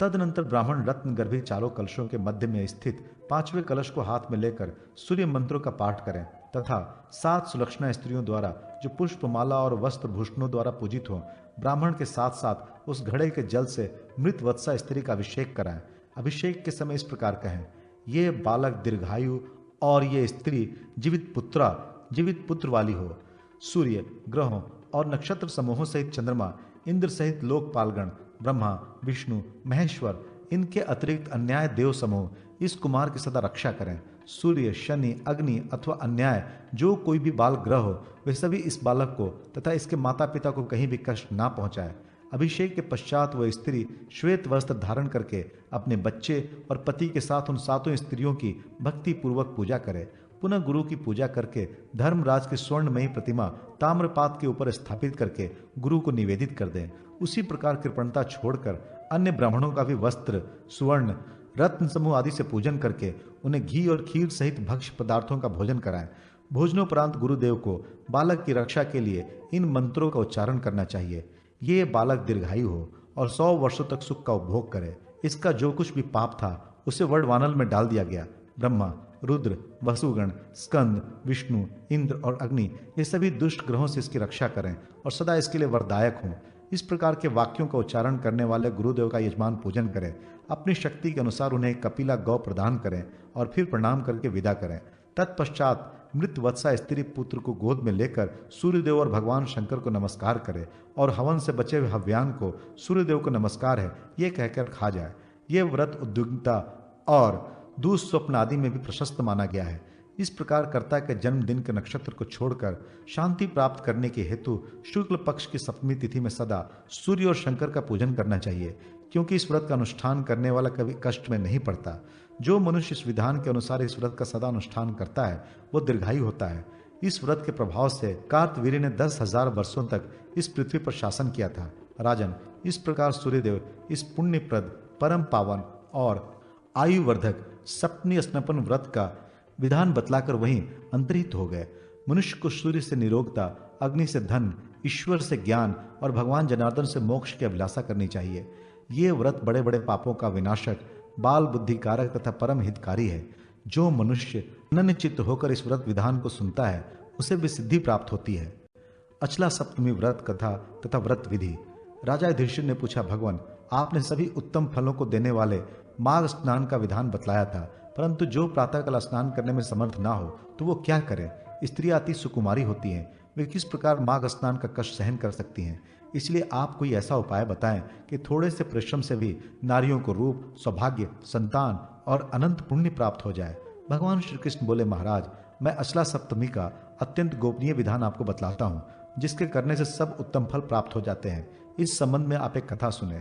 तदनंतर ब्राह्मण रत्न गर्भित चारों कलशों के मध्य में स्थित 5वें कलश को हाथ में लेकर सूर्य मंत्रों का पाठ करें तथा 7 सुलक्षणा स्त्रियों द्वारा जो पुष्पमाला और वस्त्र भूषणों द्वारा पूजित हो, ब्राह्मण के साथ साथ उस घड़े के जल से मृत वत्सा स्त्री का अभिषेक कराएं। अभिषेक के समय इस प्रकार कहें, ये बालक दीर्घायु और ये स्त्री जीवित पुत्र वाली हो। सूर्य, ग्रहों और नक्षत्र समूहों सहित चंद्रमा, इंद्र सहित लोकपालगण, ब्रह्मा, विष्णु, महेश्वर, इनके अतिरिक्त अन्याय देव समूह इस कुमार की सदा रक्षा करें। सूर्य, शनि, अग्नि अथवा अन्याय जो कोई भी बाल ग्रह हो, वे सभी इस बालक को तथा इसके माता पिता को कहीं भी कष्ट ना पहुंचाए। अभिषेक के पश्चात वह स्त्री श्वेत वस्त्र धारण करके अपने बच्चे और पति के साथ उन 7 स्त्रियों की भक्ति पूर्वक पूजा करे। पुनः गुरु की पूजा करके धर्मराज की स्वर्णमयी प्रतिमा ताम्रपात के ऊपर स्थापित करके गुरु को निवेदित कर दें। उसी प्रकार कृपणता छोड़कर अन्य ब्राह्मणों का भी वस्त्र, सुवर्ण, रत्न समूह आदि से पूजन करके उन्हें घी और खीर सहित भक्ष्य पदार्थों का भोजन कराएं। भोजनोपरांत गुरुदेव को बालक की रक्षा के लिए इन मंत्रों का उच्चारण करना चाहिए। ये बालक दीर्घायु हो और 100 वर्षों तक सुख का उपभोग करे। इसका जो कुछ भी पाप था उसे वर्णवानल में डाल दिया गया। ब्रह्मा, रुद्र, वसुगण, स्कंद, विष्णु, इंद्र और अग्नि ये सभी दुष्ट ग्रहों से इसकी रक्षा करें और सदा इसके लिए वरदायक हों। इस प्रकार के वाक्यों का उच्चारण करने वाले गुरुदेव का यजमान पूजन करें। अपनी शक्ति के अनुसार उन्हें कपिला गौ प्रदान करें और फिर प्रणाम करके विदा करें। तत्पश्चात मृत वत्सा स्त्री पुत्र को गोद में लेकर सूर्यदेव और भगवान शंकर को नमस्कार करे और हवन से बचे हुए हव्यान को सूर्यदेव को नमस्कार है ये कहकर खा जाए। ये व्रत उद्विग्नता और दुःस्वप्न आदि में भी प्रशस्त माना गया है। इस प्रकार कर्ता के जन्मदिन के नक्षत्र को छोड़कर शांति प्राप्त करने के हेतु शुक्ल पक्ष की सप्तमी तिथि में सदा सूर्य और शंकर का पूजन करना चाहिए, क्योंकि इस व्रत का अनुष्ठान करने वाला कभी कष्ट में नहीं पड़ता। जो मनुष्य इस विधान के अनुसार इस व्रत का सदा अनुष्ठान करता है वो दीर्घायु होता है। इस व्रत के प्रभाव से कार्तवीर्य ने 10,000 वर्षों तक इस पृथ्वी पर शासन किया था। राजन, इस प्रकार सूर्यदेव इस पुण्यप्रद, परम पावन और आयुवर्धक सप्तमी स्नपन व्रत का विधान बतलाकर वहीं अंतर्हित हो गए। मनुष्य को सूर्य से निरोगता, अग्नि से धन, ईश्वर से ज्ञान और भगवान जनार्दन से मोक्ष की अभिलाषा करनी चाहिए। ये व्रत बड़े बड़े पापों का विनाशक, बाल बुद्धिकारक तथा परम हितकारी है। जो मनुष्य अनन्यचित्त होकर इस व्रत विधान को सुनता है उसे भी सिद्धि प्राप्त होती है। अचला सप्तमी व्रत कथा तथा व्रत विधि। राजा युधिष्ठिर ने पूछा, भगवान, आपने सभी उत्तम फलों को देने वाले माघ स्नान का विधान बतलाया था, परंतु जो प्रातःकाल स्नान करने में समर्थ ना हो तो वो क्या करे? स्त्रियां अति सुकुमारी होती हैं, वे किस प्रकार माघ स्नान का कष्ट सहन कर सकती हैं? इसलिए आप कोई ऐसा उपाय बताएं कि थोड़े से परिश्रम से भी नारियों को रूप, सौभाग्य, संतान और अनंत पुण्य प्राप्त हो जाए। भगवान श्री कृष्ण बोले, महाराज, मैं अचला सप्तमी का अत्यंत गोपनीय विधान आपको बतलाता हूँ, जिसके करने से सब उत्तम फल प्राप्त हो जाते हैं। इस संबंध में आप एक कथा सुने।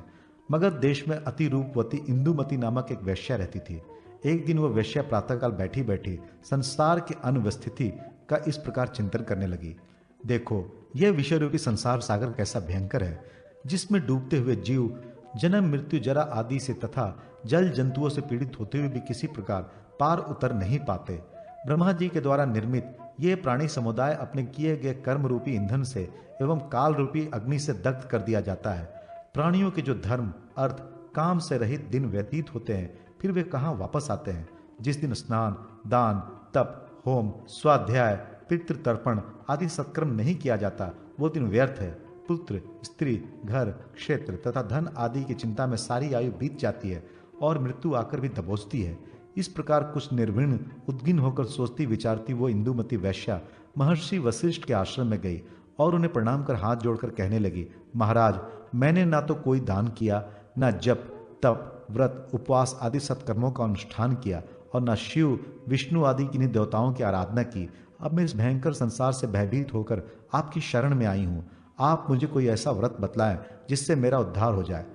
मगध देश में अति रूपवती इंदुमती नामक एक वेश्या रहती थी। एक दिन वह वेश्या प्रातःकाल बैठी बैठी संसार की अनुवस्थिति का इस प्रकार चिंतन करने लगी। देखो, यह विषय रूपी संसार सागर कैसा भयंकर है, जिसमें डूबते हुए जीव जन्म मृत्यु जरा आदि से तथा जल जंतुओं से पीड़ित होते हुए भी किसी प्रकार पार उतर नहीं पाते। ब्रह्मा जी के द्वारा निर्मित ये प्राणी समुदाय अपने किए गए कर्म रूपी ईंधन से एवं काल रूपी अग्नि से दग्ध कर दिया जाता है। प्राणियों के जो धर्म अर्थ काम से रहित दिन व्यतीत होते हैं, फिर वे कहाँ वापस आते हैं। जिस दिन स्नान दान तप होम स्वाध्याय पितृतर्पण आदि सत्कर्म नहीं किया जाता, वो दिन व्यर्थ है। पुत्र स्त्री घर क्षेत्र तथा धन आदि की चिंता में सारी आयु बीत जाती है और मृत्यु आकर भी दबोचती है। इस प्रकार कुछ निर्विण उद्गिन होकर सोचती विचारती वो इंदुमती वैश्या महर्षि वशिष्ठ के आश्रम में गई और उन्हें प्रणाम कर हाथ जोड़कर कहने लगी, महाराज, मैंने ना तो कोई दान किया, ना जप तप व्रत उपवास आदि सत्कर्मों का अनुष्ठान किया और न शिव विष्णु आदि किन्हीं देवताओं की आराधना की। अब मैं इस भयंकर संसार से भयभीत होकर आपकी शरण में आई हूं। आप मुझे कोई ऐसा व्रत बतलाएं जिससे मेरा उद्धार हो जाए।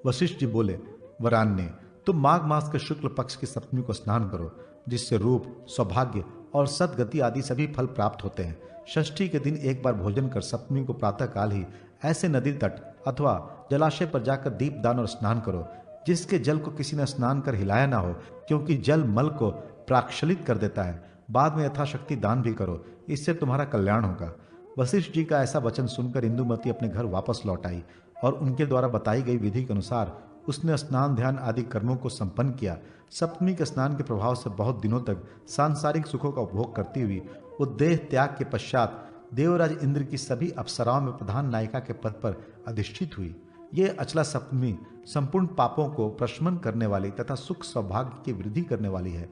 वशिष्ठ जी बोले, वरान्य, तुम माघ मास के शुक्ल पक्ष की सप्तमी को स्नान करो, जिससे रूप सौभाग्य और सदगति आदि सभी फल प्राप्त होते हैं। षष्ठी के दिन एक बार भोजन कर सप्तमी को प्रातः काल ही ऐसे नदी तट अथवा जलाशय पर जाकर दीपदान और स्नान करो, जिसके जल को किसी ने स्नान कर हिलाया ना हो, क्योंकि जल मल को प्राक्षलित कर देता है। बाद में यथाशक्ति दान भी करो, इससे तुम्हारा कल्याण होगा। वशिष्ठ जी का ऐसा वचन सुनकर इंदुमती अपने घर वापस लौट आई और उनके द्वारा बताई गई विधि के अनुसार उसने स्नान ध्यान आदि कर्मों को संपन्न किया। सप्तमी के स्नान के प्रभाव से बहुत दिनों तक सांसारिक सुखों का उपभोग करती हुई वो देह त्याग के पश्चात देवराज इंद्र की सभी अप्सराओं में प्रधान नायिका के पद पर अधिष्ठित हुई। ये अचला सप्तमी संपूर्ण पापों को प्रशमन करने वाली तथा सुख सौभाग्य की वृद्धि करने वाली है।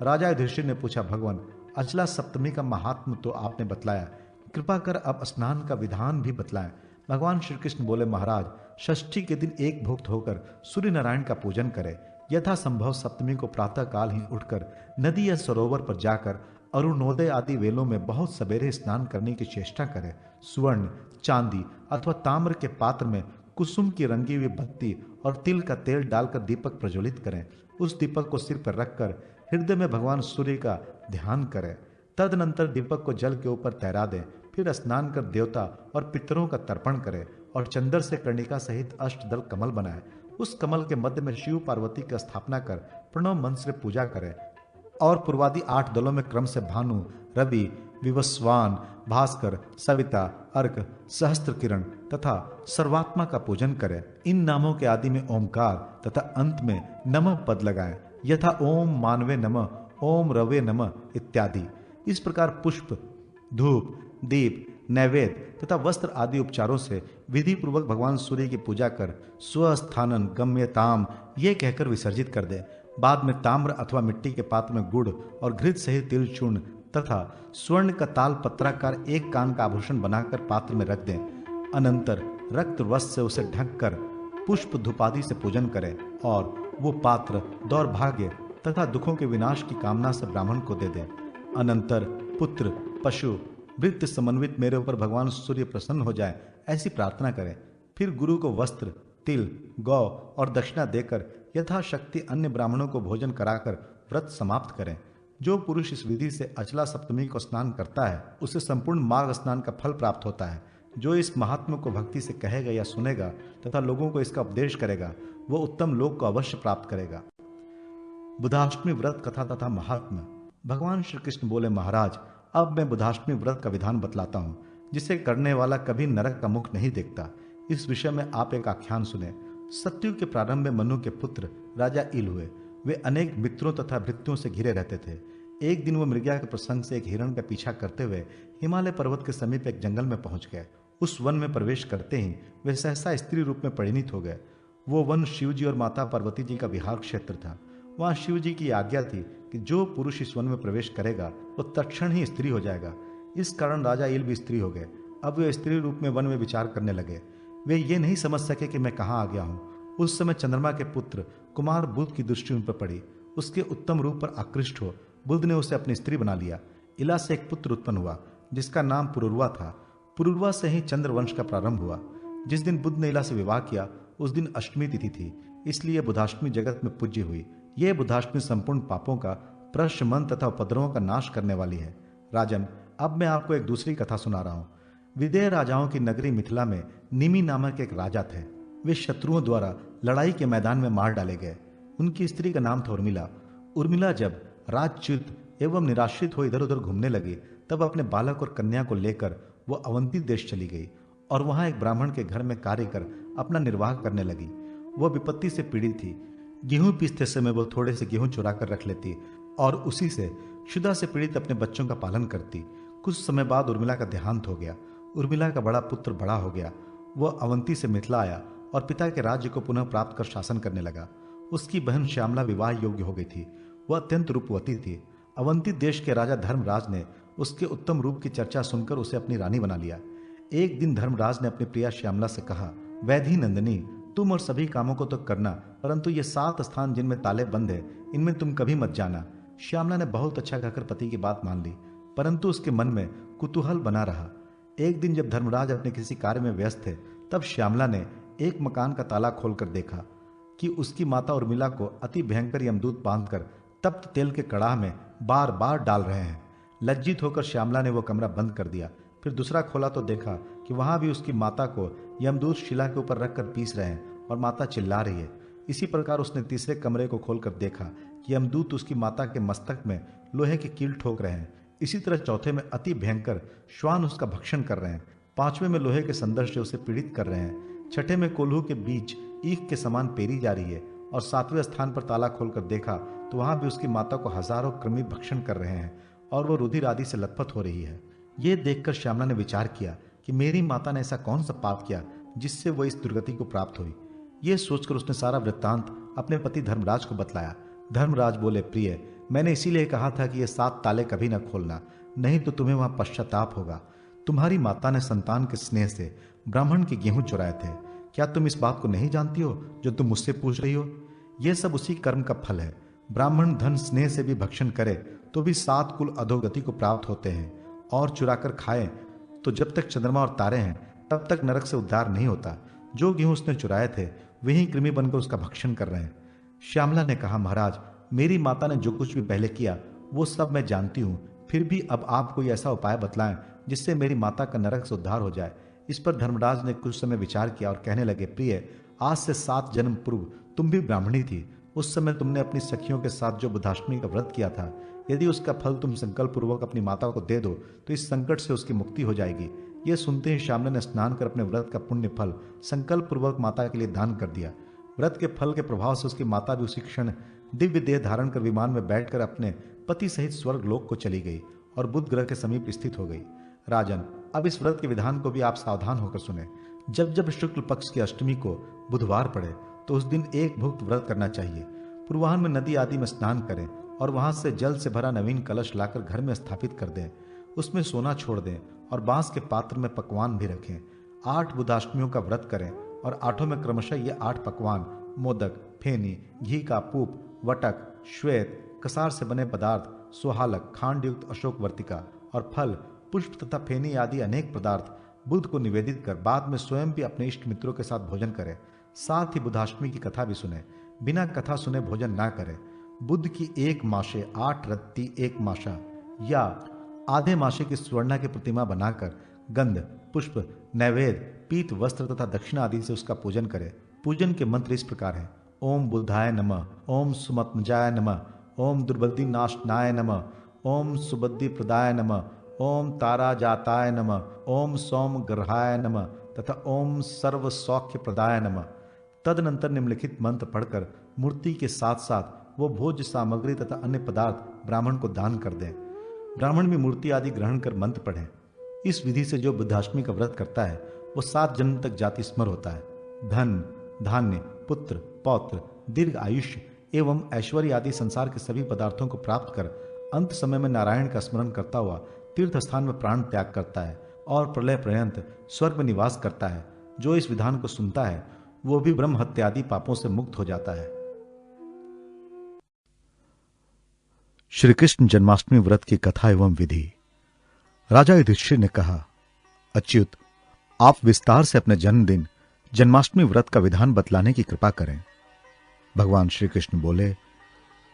राजा युधिष्ठिर ने पूछा, भगवान, अचला सप्तमी का महात्म तो आपने बतलाया, कृपा कर अब स्नान का विधान भी बतलाएं। भगवान श्री कृष्ण बोले, महाराज, षष्ठी के दिन एक भुक्त होकर सूर्य नारायण का पूजन करें। यथा संभव सप्तमी को प्रातः काल ही उठकर नदी या सरोवर पर जाकर अरुणोदय आदि वेलों में बहुत सवेरे स्नान करने की चेष्टा करें। स्वर्ण चांदी अथवा ताम्र के पात्र में कुसुम की रंगी हुई बत्ती और तिल का तेल डालकर दीपक प्रज्वलित करें। उस दीपक को सिर पर रखकर हृदय में भगवान सूर्य का ध्यान करें। तदनंतर दीपक को जल के ऊपर तैरा दें। फिर स्नान कर देवता और पितरों का तर्पण करें और चंदर से कर्णिका सहित अष्टदल कमल बनाए। उस कमल के मध्य में शिव पार्वती की स्थापना कर प्रणव मंत्र से पूजा करें और पूर्वादि 8 दलों में क्रम से भानु रवि विवस्वान भास्कर सविता अर्क सहस्त्र किरण तथा सर्वात्मा का पूजन करें। इन नामों के आदि में ओमकार तथा अंत में नमः पद लगाएं, यथा ओम मानवे नमः, ओम रवे नमः इत्यादि। इस प्रकार पुष्प धूप दीप नैवेद्य तथा वस्त्र आदि उपचारों से विधि पूर्वक भगवान सूर्य की पूजा कर स्वस्थानन गम्यताम ये कहकर विसर्जित कर दे। बाद में ताम्र अथवा मिट्टी के पात्र में गुड़ और घृत सहित तिल चूर्ण तथा स्वर्ण का ताल पत्राकार एक कान का आभूषण बनाकर पात्र में रख दें। अनंतर रक्त वस्त्र से उसे ढककर पुष्प धूपादि से पूजन करें और वो पात्र दौर्भाग्य तथा दुखों के विनाश की कामना से ब्राह्मण को दे दें। अनंतर पुत्र पशु वृत्त समन्वित मेरे ऊपर भगवान सूर्य प्रसन्न हो जाए, ऐसी प्रार्थना करें। फिर गुरु को वस्त्र तिल गौ और दक्षिणा देकर यथाशक्ति अन्य ब्राह्मणों को भोजन कराकर व्रत समाप्त करें। जो पुरुष इस विधि से अचला सप्तमी को स्नान करता है, उसे संपूर्ण माघ स्नान का फल प्राप्त होता है। जो इस महात्मा को भक्ति से कहेगा या सुनेगा तथा लोगों को इसका उपदेश करेगा, वो उत्तम लोक को अवश्य प्राप्त करेगा। बुधाष्टमी व्रत कथा तथा महात्मा। भगवान श्री कृष्ण बोले, महाराज, अब मैं बुधाष्टमी व्रत का विधान बतलाता हूँ, जिसे करने वाला कभी नरक का मुख नहीं देखता। इस विषय में आप एक आख्यान सुने। सतयुग के प्रारंभ में मनु के पुत्र राजा इल हुए। वे अनेक मित्रों तथा भृत्यों से घिरे रहते थे। एक दिन वो मृगया के प्रसंग से एक हिरण का पीछा करते हुए हिमालय पर्वत के समीप एक जंगल में पहुंच गए। उस वन में प्रवेश करते ही वे सहसा स्त्री रूप में परिणित हो गए। वो वन शिवजी और माता पार्वती जी का विहार क्षेत्र था। वहां शिव जी की आज्ञा थी कि जो पुरुष इस वन में प्रवेश करेगा वो तत्क्षण ही स्त्री हो जाएगा। इस कारण राजा इल भी स्त्री हो गए। अब वे स्त्री रूप में वन में विचार करने लगे। वे ये नहीं समझ सके कि मैं कहाँ आ गया हूँ। उस समय चंद्रमा के पुत्र कुमार बुध की दृष्टि उन पर पड़ी। उसके उत्तम रूप पर आकृष्ट हो बुध ने उसे अपनी स्त्री बना लिया। इला से एक पुत्र उत्पन्न हुआ जिसका नाम पुरुरवा था। पुरुरवा से ही चंद्र वंश का प्रारंभ हुआ। जिस दिन बुध ने इला से विवाह किया, उस दिन अष्टमी तिथि थी, इसलिए बुधाष्टमी जगत में पूज्य हुई। यह बुधाष्टमी संपूर्ण पापों का प्रशमन तथा उपद्रवों का नाश करने वाली है। राजन, अब मैं आपको एक दूसरी कथा सुना रहा हूं। विदेह राजाओं की नगरी मिथिला में निमि नामक एक राजा थे। वे शत्रुओं द्वारा लड़ाई के मैदान में मार डाले गए। उनकी स्त्री का नाम था उर्मिला। उर्मिला जब राजच्युत एवं निराश्रित हो इधर उधर घूमने लगी, तब अपने बालक और कन्या को लेकर वह अवंती देश चली गई और वहां एक ब्राह्मण के घर में कार्य कर अपना निर्वाह करने लगी। वह विपत्ति से पीड़ित थी। गेहूं पीसते समय वह थोड़े से गेहूं चुरा कर रख लेती और उसी से क्षुधा से पीड़ित अपने बच्चों का पालन करती। कुछ समय बाद उर्मिला का देहांत हो गया। उर्मिला का बड़ा पुत्र बड़ा हो गया। वह अवंती से मिथिला आया और पिता के राज्य को पुनः प्राप्त कर शासन करने लगा। उसकी बहन श्यामला विवाह योग्य हो गई थी। वह अत्यंत रूपवती थी। अवंती देश के राजा धर्मराज ने उसके उत्तम रूप की चर्चा सुनकर उसे अपनी रानी बना लिया। एक दिन धर्मराज ने अपनी प्रिया श्यामला से कहा, वैधी नंदिनी, तुम और सभी कामों को तो करना, परंतु ये 7 स्थान जिनमें ताले बंद है, इनमें तुम कभी मत जाना। श्यामला ने बहुत अच्छा कहकर पति की बात मान ली, परंतु उसके मन में कुतूहल बना रहा। एक दिन जब धर्मराज अपने किसी कार्य में व्यस्त थे, तब श्यामला ने एक मकान का ताला खोलकर देखा कि उसकी माता उर्मिला को अति भयंकर यमदूत बांधकर तप्त तेल के कड़ाह में बार बार डाल रहे हैं। लज्जित होकर श्यामला ने वो कमरा बंद कर दिया। फिर दूसरा खोला तो देखा कि वहां भी उसकी माता को यमदूत शिला के ऊपर रखकर पीस रहे हैं और माता चिल्ला रही है। इसी प्रकार उसने तीसरे कमरे को खोलकर देखा कि यमदूत उसकी माता के मस्तक में लोहे की कील ठोक रहे हैं। इसी तरह चौथे में अति भयंकर श्वान उसका भक्षण कर रहे हैं। 5वें में लोहे के संदर्भ से उसे पीड़ित कर रहे हैं। 6ठे में कोल्हू के बीच ईख के समान पेरी जा रही है और 7वें स्थान पर ताला खोलकर देखा तो वहां भी उसकी माता को हजारों कृमि भक्षण कर रहे हैं और वो रुधिर आदि से लथपथ हो रही है। ये देखकर श्यामला ने विचार किया कि मेरी माता ने ऐसा कौन सा पाप किया जिससे वो इस दुर्गति को प्राप्त हुई। ये सोचकर उसने सारा वृत्तांत अपने पति धर्मराज को बतलाया। धर्मराज बोले, प्रिय, मैंने इसीलिए कहा था कि ये 7 ताले कभी न खोलना, नहीं तो तुम्हें वहां पश्चाताप होगा। तुम्हारी माता ने संतान के स्नेह से ब्राह्मण के गेहूं चुराए थे। क्या तुम इस बात को नहीं जानती हो जो तुम मुझसे पूछ रही हो? यह सब उसी कर्म का फल है। ब्राह्मण धन स्नेह से भी भक्षण करे तो भी 7 कुल अधोगति को प्राप्त होते हैं, और चुराकर खाए तो जब तक चंद्रमा और तारे हैं तब तक नरक से उद्धार नहीं होता। जो गेहूं उसने चुराए थे वही कृमि बनकर उसका भक्षण कर रहे हैं। श्यामला ने कहा, महाराज, मेरी माता ने जो कुछ भी पहले किया वो सब मैं जानती हूँ, फिर भी अब आप कोई ऐसा उपाय बतलाएं जिससे मेरी माता का नरक से उद्धार हो जाए। इस पर धर्मराज ने कुछ समय विचार किया और कहने लगे, प्रिय, आज से 7 जन्म पूर्व तुम भी ब्राह्मणी थी। उस समय तुमने अपनी सखियों के साथ जो बुधाष्टमी का व्रत किया था, यदि उसका फल तुम संकल्प पूर्वक अपनी माता को दे दो तो इस संकट से उसकी मुक्ति हो जाएगी। यह सुनते ही श्यामला ने स्नान कर अपने व्रत का पुण्य फल संकल्प पूर्वक माता के लिए दान कर दिया। व्रत के फल के प्रभाव से उसकी माता भी उसी क्षण दिव्य देह धारण कर विमान में बैठकर अपने पति सहित स्वर्ग लोक को चली गई और बुध ग्रह के समीप स्थित हो गई। राजन, अब इस व्रत के विधान को भी आप सावधान होकर सुने। जब जब शुक्ल पक्ष की अष्टमी को बुधवार पड़े तो उस दिन एक भुक्त व्रत करना चाहिए। पूर्वाह्न में नदी आदि में स्नान करें और वहां से जल से भरा नवीन कलश लाकर घर में स्थापित कर दें। उसमें सोना छोड़ दें और बांस के पात्र में पकवान भी रखें। 8 बुधाष्टमियों का व्रत करें और 8 में क्रमशः ये 8 पकवान मोदक, फेनी, घी का पूप, वटक, श्वेत, कसार से बने पदार्थ, सुहालक, खांड युक्त अशोक वर्तिका और फल, पुष्प तथा फेनी आदि अनेक पदार्थ बुध को निवेदित कर बाद में स्वयं भी अपने इष्ट मित्रों के साथ भोजन करें। साथ ही बुधाष्टमी की कथा भी सुने। बिना कथा सुने भोजन ना करें। बुध की 1 मासे 8 रत्ती 1 मासा या आधे मासे की स्वर्णा की प्रतिमा बनाकर गंध, पुष्प, नैवेद्य, पीत वस्त्र तथा दक्षिणा आदि से उसका पूजन करें। पूजन के मंत्र इस प्रकार हैं: ओम बुधाय नमः, ओम सुमत्मजाय नमः, ओम दुर्बुद्धि नाशनाय नमः, ओम सुबुद्धि प्रदाय नमः, ओम तारा जाताय नमः, ओम सोम ग्रहाय नमः तथा ओम सर्व सौख्य प्रदाय नमः। तदनंतर निम्नलिखित मंत्र पढ़कर मूर्ति के साथ साथ वो भोज्य सामग्री तथा अन्य पदार्थ ब्राह्मण को दान कर दें। ब्राह्मण भी मूर्ति आदि ग्रहण कर मंत्र पढ़ें। इस विधि से जो बुधाष्टमी का व्रत करता है वो 7 जन्म तक जाति स्मर होता है। धन, धान्य, पुत्र, पौत्र, दीर्घ आयुष्य एवं ऐश्वर्य आदि संसार के सभी पदार्थों को प्राप्त कर अंत समय में नारायण का स्मरण करता हुआ तीर्थ स्थान में प्राण त्याग करता है और प्रलय पर्यंत स्वर्ग में निवास करता है। जो इस विधान को सुनता है वो भी ब्रह्म हत्यादि पापों से मुक्त हो जाता है। श्री कृष्ण जन्माष्टमी व्रत की कथा एवं विधि। राजा युधिष्ठिर ने कहा, अच्युत, आप विस्तार से अपने जन्मदिन जन्माष्टमी व्रत का विधान बतलाने की कृपा करें। भगवान श्री कृष्ण बोले,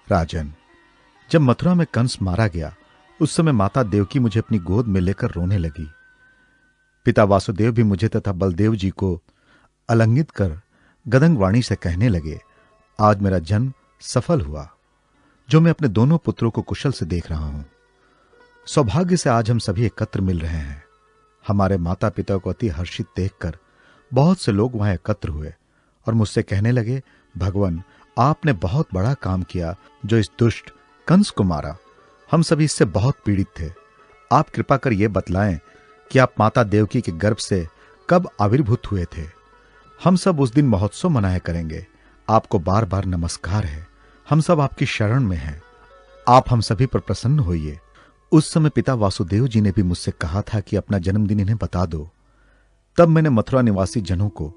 राजन, जब मथुरा में कंस मारा गया उस समय माता देवकी मुझे अपनी गोद में लेकर रोने लगी। पिता वासुदेव भी मुझे तथा बलदेव जी को आलिंगित कर गदंग वाणी से कहने लगे, आज मेरा जन्म सफल हुआ, जो मैं अपने दोनों पुत्रों को कुशल से देख रहा हूं। सौभाग्य से आज हम सभी एकत्र मिल रहे हैं। हमारे माता पिता को अति हर्षित देखकर बहुत से लोग वहां एकत्र हुए और मुझसे कहने लगे, भगवान, आपने बहुत बड़ा काम किया जो इस दुष्ट कंस को मारा। हम सभी इससे बहुत पीड़ित थे। आप कृपा कर यह बतलाएं कि आप माता देवकी के गर्भ से कब आविर्भूत हुए थे। हम सब उस दिन महोत्सव मनाया करेंगे। आपको बार बार नमस्कार है। हम सब आपकी शरण में हैं। आप हम सभी पर प्रसन्न होइए। उस समय पिता वासुदेव जी ने भी मुझसे कहा था कि अपना जन्मदिन इन्हें बता दो। तब मैंने मथुरा निवासी जनों को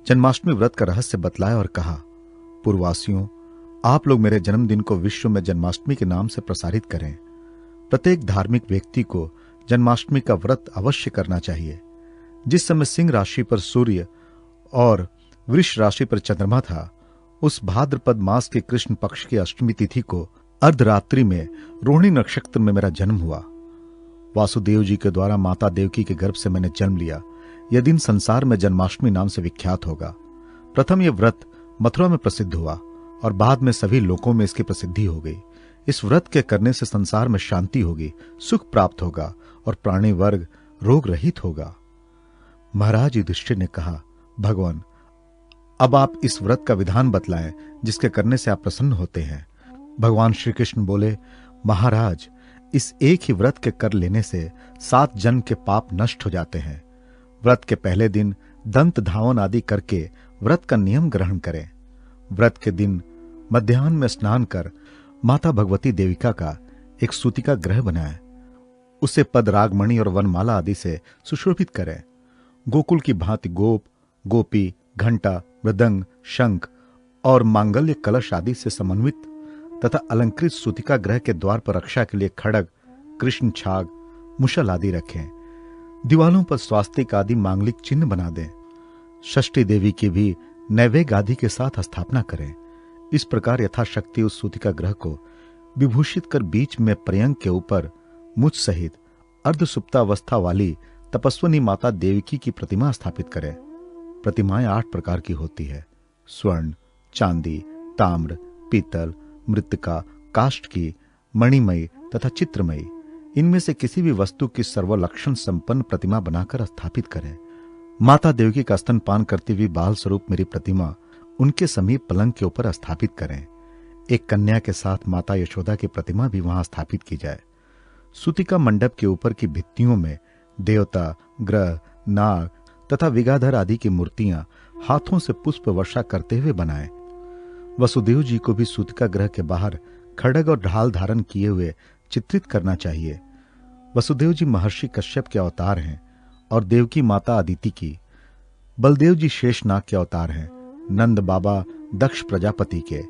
जन्माष्टमी व्रत का रहस्य बतलाया और कहा, पूर्ववासियों, आप लोग मेरे जन्मदिन को विश्व में जन्माष्टमी के नाम से प्रसारित करें। प्रत्येक धार्मिक व्यक्ति को जन्माष्टमी का व्रत अवश्य करना चाहिए। जिस समय सिंह राशि पर सूर्य और वृष राशि पर चंद्रमा था, उस भाद्रपद मास के कृष्ण पक्ष की अष्टमी तिथि को अर्धरात्रि में रोहिणी नक्षत्र में मेरा जन्म हुआ। वासुदेव जी के द्वारा माता देवकी के गर्भ से मैंने जन्म लिया। यह दिन संसार में जन्माष्टमी नाम से विख्यात होगा। प्रथम यह व्रत मथुरा में प्रसिद्ध हुआ और बाद में सभी लोकों में इसकी प्रसिद्धि हो गई। इस व्रत के करने से संसार में शांति होगी, सुख प्राप्त होगा और प्राणी वर्ग रोग रहित होगा। महाराज युधिष्ठिर ने कहा, भगवान, अब आप इस व्रत का विधान बतलाएं जिसके करने से आप प्रसन्न होते हैं। भगवान श्री कृष्ण बोले, महाराज, इस एक ही व्रत के कर लेने से 7 जन्म के पाप नष्ट हो जाते हैं। व्रत के पहले दिन दंत धावन आदि करके व्रत का नियम ग्रहण करें। व्रत के दिन मध्याह्न में स्नान कर माता भगवती देविका का एक सूतिका ग्रह बनाएं। उसे पद, रागमणि और वनमाला आदि से सुशोभित करें। गोकुल की भांति गोप, गोपी, घंटा, मृदंग, शंख और मांगल्य कलश आदि से समन्वित तथा अलंकृत सूतिका ग्रह के द्वार पर रक्षा के लिए खड़ग, कृष्ण छाग, मुशल आदि रखें। दीवालों पर स्वास्तिक आदि मांगलिक चिन्ह बना दें। षष्ठी देवी की भी नैवेद्य आदि के साथ स्थापना करें। इस प्रकार यथाशक्ति उस सूतिका ग्रह को विभूषित कर बीच में पर्यंक के ऊपर मुझ सहित अर्धसुप्तावस्था वाली तपस्विनी माता देवकी की प्रतिमा स्थापित करें। प्रतिमाएं 8 प्रकार की होती है, स्वर्ण, चांदी, ताम्र, पीतल, मृत्तिका, काष्ठ की, मणिमयी तथा चित्रमयी। इनमें से किसी भी वस्तु की सर्वलक्षण संपन्न प्रतिमा बनाकर स्थापित करें। माता देवकी का स्तनपान करती हुई बाल स्वरूप मेरी प्रतिमा उनके समीप पलंग के ऊपर स्थापित करें। एक कन्या के साथ माता यशोदा की प्रतिमा भी वहां स्थापित की जाए। सूतिका मंडप के ऊपर की भित्तियों में देवता, ग्रह, नाग तथा विगाधर आदि की मूर्तियां हाथों से पुष्प वर्षा करते हुए बनाएं। वसुदेव जी को भी सूतिका ग्रह के बाहर खड्ग और ढाल धारण किए हुए चित्रित करना चाहिए। वसुदेव जी महर्षि कश्यप के अवतार हैं और देवकी माता अदिति की। बलदेव जी शेषनाग के अवतार हैं। नंद बाबा दक्ष प्रजापति के,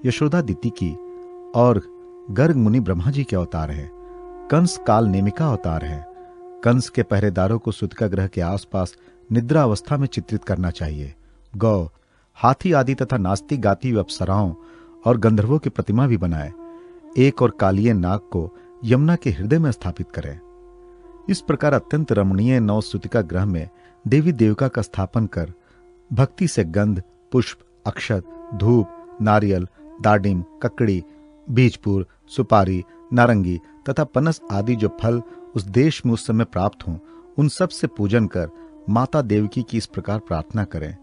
यशोदा दिति की और गर्ग मुनि ब्रह्मा जी के अवतार हैं। कंस काल नेमिका अवतार है। कंस के पहरेदारों को सूतिका ग्रह के आसपास निद्रा अवस्था में चित्रित करना चाहिए। गौ, हाथी आदि तथा नास्ती गाती हुई अप्सराओं और गंधर्वों की प्रतिमा भी बनाए। एक और कालिये नाग को यमुना के हृदय में स्थापित करें। इस प्रकार अत्यंत रमणीय नव सूतिका ग्रह में देवी देवका का स्थापन कर भक्ति से गंध, पुष्प, अक्षत, धूप, नारियल, दाडिम, ककड़ी, बीजपुर, सुपारी, नारंगी तथा पनस आदि जो फल उस देश में उस समय प्राप्त हों, उन सब से पूजन कर माता देवकी की इस प्रकार प्रार्थना करें।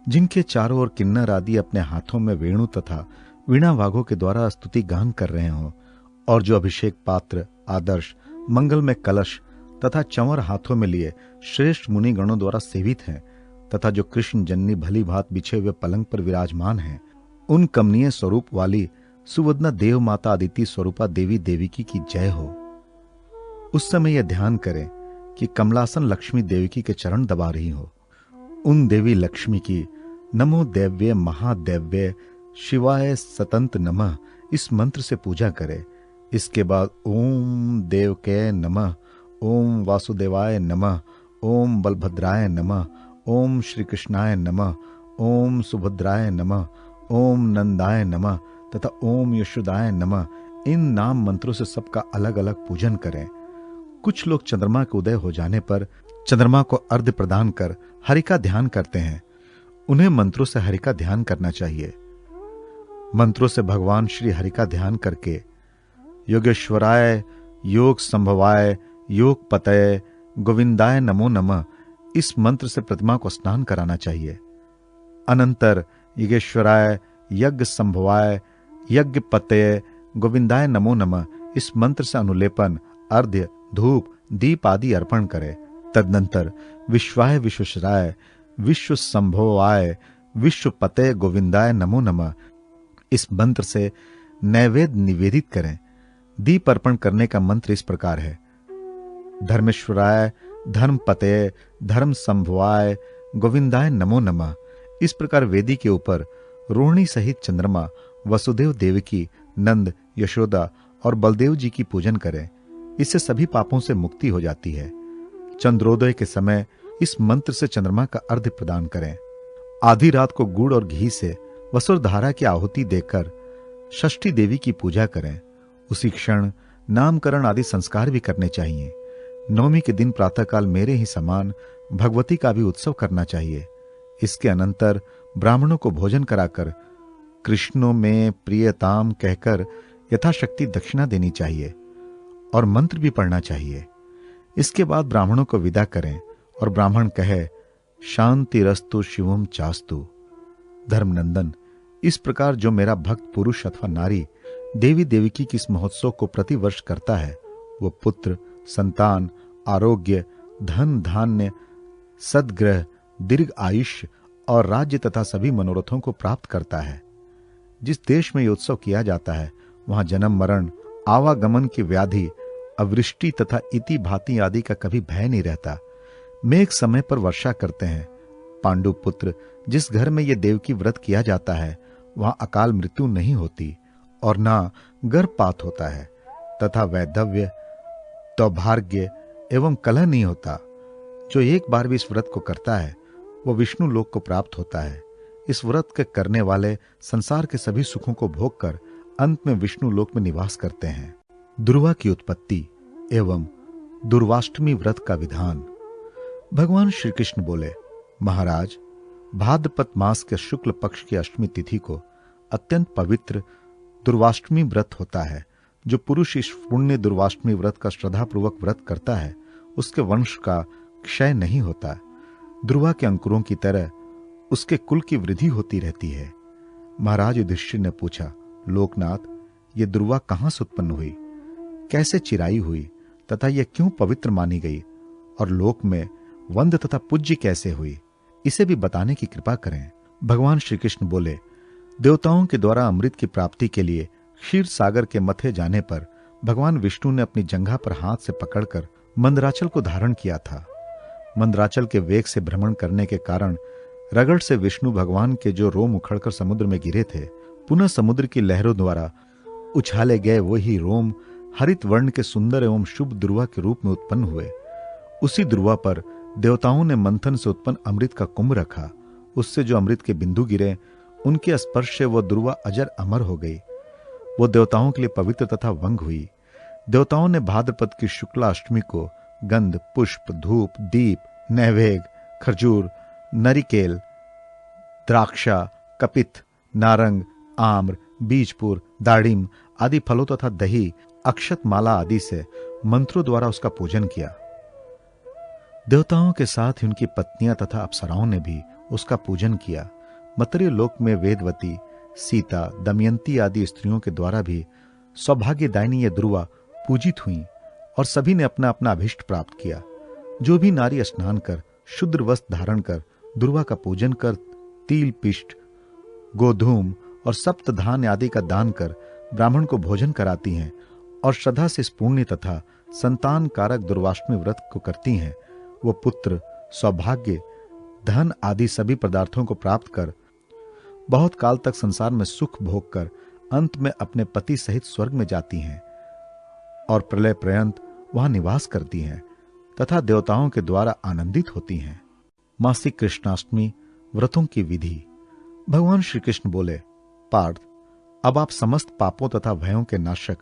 जिनके चारों ओर किन्नर आदि अपने हाथों में वेणु तथा वीणा वाघों के द्वारा स्तुति गान कर रहे हों और जो अभिषेक पात्र, आदर्श, मंगलमय कलश तथा चंवर हाथों में लिए श्रेष्ठ मुनि गणों द्वारा सेवित हैं तथा जो कृष्ण जन्नी भली भात बिछे हुए पलंग पर विराजमान हैं, उन कमनीय स्वरूप वाली सुवदना देव माता अदिति स्वरूपा देवी देविकी की जय हो। उस समय यह ध्यान करें कि कमलासन लक्ष्मी देविकी के चरण दबा रही हो। उन देवी लक्ष्मी की नमो दैव्य महादैव्य शिवाय सतंत नमः इस मंत्र से पूजा करें। इसके बाद ओम देवके नमः, ओम वासुदेवाय नमः, ओम बलभद्राय नमः, ओम श्री कृष्णाय नमः, ओम सुभद्राय नमः, ओम नंदाय नमः तथा ओम यशोदाय नमः, इन नाम मंत्रों से सबका अलग अलग पूजन करें। कुछ लोग चंद्रमा के उदय हो जाने पर चंद्रमा को अर्घ्य प्रदान कर हरि का ध्यान करते हैं। उन्हें मंत्रों से हरि का ध्यान करना चाहिए। मंत्रों से भगवान श्री हरि का ध्यान करके योगेश्वराय, योग संभवाय, योग पतये, गोविंदाय नमो नमः, इस मंत्र से प्रतिमा को स्नान कराना चाहिए। अनंतर योगेश्वराय, यज्ञ संभवाय, यज्ञ पतये, गोविंदाय नमो नमः, इस मंत्र से अनुलेपन, अर्घ्य, धूप, दीप आदि अर्पण करें। तदनंतर विश्वाय विश्वेश्वराय, विश्व संभवाय, विश्व पतये, गोविंदाय नमो नमः, इस मंत्र से नैवेद्य निवेदित करें। दीप अर्पण करने का मंत्र इस प्रकार है: धर्मेश्वराय, धर्म पतये, धर्म संभवाय, गोविंदाय नमो नमः। इस प्रकार वेदी के ऊपर रोहिणी सहित चंद्रमा, वसुदेव देवकी, नंद, यशोदा और बलदेव जी की पूजन करें। इससे सभी पापों से मुक्ति हो जाती है। चंद्रोदय के समय इस मंत्र से चंद्रमा का अर्घ्य प्रदान करें। आधी रात को गुड़ और घी से वसुधारा की आहुति देकर षष्ठी देवी की पूजा करें। उसी क्षण नामकरण आदि संस्कार भी करने चाहिए। नवमी के दिन प्रातःकाल मेरे ही समान भगवती का भी उत्सव करना चाहिए। इसके अनंतर ब्राह्मणों को भोजन कराकर कृष्णों में प्रियताम कहकर यथाशक्ति दक्षिणा देनी चाहिए और मंत्र भी पढ़ना चाहिए। इसके बाद ब्राह्मणों को विदा करें और ब्राह्मण कहे, शांतिरस्तु शिवम चास्तु। धर्मनंदन, इस प्रकार जो मेरा भक्त पुरुष अथवा नारी देवी देवकी की इस महोत्सव को प्रतिवर्ष करता है, वो पुत्र, संतान, आरोग्य, धन धान्य, सद्ग्रह, दीर्घ आयुष्य और राज्य तथा सभी मनोरथों को प्राप्त करता है। जिस देश में ये उत्सव किया जाता है, वहां जन्म मरण, आवागमन की व्याधि, अवृष्टि तथा इति भांति आदि का कभी भय नहीं रहता। मेघ समय पर वर्षा करते हैं। पांडु पुत्र, जिस घर में यह देवकी व्रत किया जाता है, वहां अकाल मृत्यु नहीं होती और ना गर्भपात होता है तथा वैधव्य, सौभाग्य एवं कलह नहीं होता। जो एक बार भी इस व्रत को करता है, वो विष्णु लोक को प्राप्त होता है। इस व्रत के करने वाले संसार के सभी सुखों को भोग कर अंत में विष्णु लोक में निवास करते हैं। दुर्वा की उत्पत्ति एवं दुर्वाष्टमी व्रत का विधान। भगवान श्री कृष्ण बोले, महाराज, भाद्रपद मास के शुक्ल पक्ष की अष्टमी तिथि को अत्यंत पवित्र दुर्वाष्टमी व्रत होता है। जो पुरुष इस पुण्य दुर्वाष्टमी व्रत का श्रद्धापूर्वक व्रत करता है, उसके वंश का क्षय नहीं होता। दुर्वा के अंकुरों की तरह उसके कुल की वृद्धि होती रहती है। महाराज युधिष्ठिर ने पूछा, लोकनाथ, ये दुर्वा कहां से उत्पन्न हुई, कैसे चिराई हुई तथा यह क्यों पवित्र मानी गई और लोक में वंद तथा पूज्य कैसे हुई, इसे भी बताने की कृपा करें। भगवान श्री कृष्ण बोले, देवताओं के द्वारा अमृत की प्राप्ति के लिए क्षीर सागर के मथे जाने पर भगवान विष्णु ने अपनी जंघा पर हाथ से पकड़कर मंदराचल को धारण किया था। मंदराचल के वेग से भ्रमण करने के कारण रगड़ से विष्णु भगवान के जो रोम उखड़कर समुद्र में गिरे थे, पुनः समुद्र की लहरों द्वारा उछाले गए वही रोम हरित वर्ण के सुंदर एवं शुभ दुर्वा के रूप में उत्पन्न हुए। उसी दुर्वा पर देवताओं ने मंथन से उत्पन्न अमृत का कुंभ रखा। उससे जो अमृत के बिंदु गिरे, उनके स्पर्श से वह दुर्वा अजर अमर हो गई। वो देवताओं के लिए पवित्र तथा वंग हुई। देवताओं ने भाद्रपद की शुक्ला अष्टमी को गंध, पुष्प, धूप, दीप, नैवेद्य, खजूर, नरिकेल, द्राक्षा, कपित, नारंग, आम्र, बीजपुर, दाड़िम आदि फलों तथा दही, अक्षत माला आदि से मंत्रों द्वारा उसका पूजन किया। देवताओं के साथ ही उनकी पत्नियां तथा अप्सराओं ने भी उसका पूजन किया। मर्त्य लोक में वेदवती, सीता, दमयंती आदि स्त्रियों के द्वारा भी सौभाग्यदायिनी ये दुर्वा पूजित हुई और सभी ने अपना अपना अभिष्ट प्राप्त किया। जो भी नारी स्नान कर, शुद्र वस्त्र धारण कर, दुर्वा का पूजन कर, तिल पिष्ट, गोधूम और सप्त धान्य आदि का दान कर ब्राह्मण को भोजन कराती हैं और श्रद्धा से इस पुण्य तथा संतान कारक दुर्वाष्टमी व्रत को करती हैं, वो पुत्र, सौभाग्य, धन आदि सभी पदार्थों को प्राप्त कर बहुत काल तक संसार में सुख भोग कर अंत में अपने पति सहित स्वर्ग में जाती हैं और प्रलय पर्यंत वहां निवास करती हैं तथा देवताओं के द्वारा आनंदित होती हैं। मासिक कृष्णाष्टमी व्रतों की विधि। भगवान श्री कृष्ण बोले, पार्थ, अब आप समस्त पापों तथा भयों के नाशक,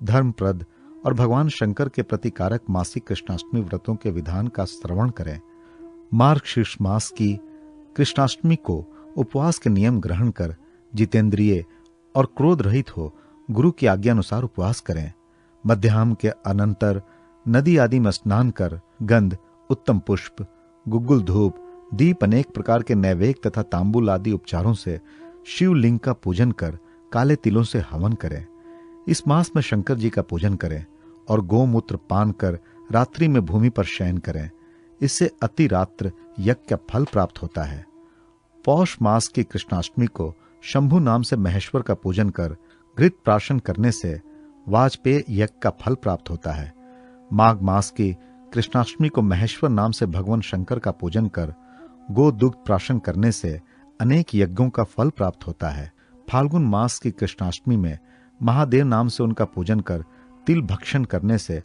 धर्मप्रद और भगवान शंकर के प्रतिकारक मासिक कृष्णाष्टमी व्रतों के विधान का श्रवण करें। मार्गशीर्ष मास की कृष्णाष्टमी को उपवास के नियम ग्रहण कर जितेंद्रिय और क्रोध रहित हो गुरु की आज्ञा अनुसार उपवास करें। मध्याह्न के अनंतर नदी आदि में स्नान कर गंध, उत्तम पुष्प, गुग्गुल धूप, दीप, अनेक प्रकार के नैवेद्य तथा तांबुल आदि उपचारों से शिवलिंग का पूजन कर काले तिलों से हवन करें। इस मास में शंकर जी का पूजन करें और गोमूत्र पान कर रात्रि में भूमि पर शयन करें। इससे अति रात्र यज्ञ का फल प्राप्त होता है। पौष मास की कृष्णाष्टमी को शंभु नाम से महेश्वर का पूजन कर घृत प्राशन करने से वाजपेय यज्ञ का फल प्राप्त होता है। माघ मास की कृष्णाष्टमी को महेश्वर नाम से भगवान शंकर का पूजन कर गो दुग्ध प्राशन करने से अनेक यज्ञों का फल प्राप्त होता है। फाल्गुन मास की कृष्णाष्टमी में महादेव नाम से उनका पूजन कर तिल भक्षण करने से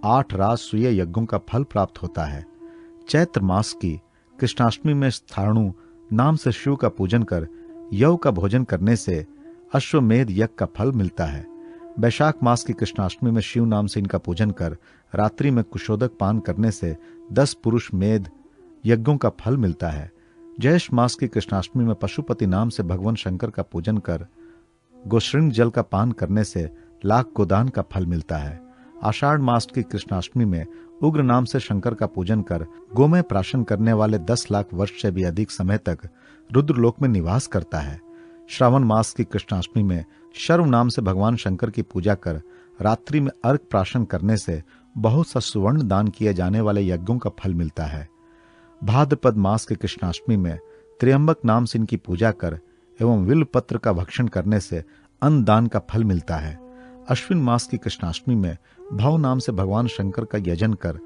8 राजसूय यज्ञों का फल प्राप्त होता है। चैत्र मास की कृष्णाष्टमी में स्थाणु नाम से शिव का पूजन कर यव का भोजन करने से अश्वमेध यज्ञ का फल मिलता है। वैशाख मास की कृष्णाष्टमी में शिव नाम से इनका पूजन कर रात्रि में कुशोदक पान करने से 10 पुरुष मेध यज्ञों का फल मिलता है। ज्येष्ठ मास की कृष्णाष्टमी में पशुपति नाम से भगवान शंकर का पूजन कर गोश्रृंग जल का पान करने से लाख गोदान का फल मिलता है। आषाढ़ मास की कृष्णाष्टमी में उग्र नाम से शंकर का पूजन कर गोमय प्राशन करने वाले 10 लाख वर्ष से भी अधिक समय तक रुद्रलोक में निवास करता है। श्रावण मास की कृष्णाष्टमी में शर्व नाम से भगवान शंकर की पूजा कर रात्रि में अर्घ प्राशन करने से बहुत सा सुवर्ण दान किए जाने वाले यज्ञों का फल मिलता है। भाद्रपद मास की कृष्णाष्टमी में त्र्यंबक नाम से इनकी पूजा कर एवं विल्व पत्र का भक्षण करने से अन्न दान का फल मिलता है। अश्विन मास की कृष्णाष्टमी में भव नाम से भगवान शंकर का यजन कर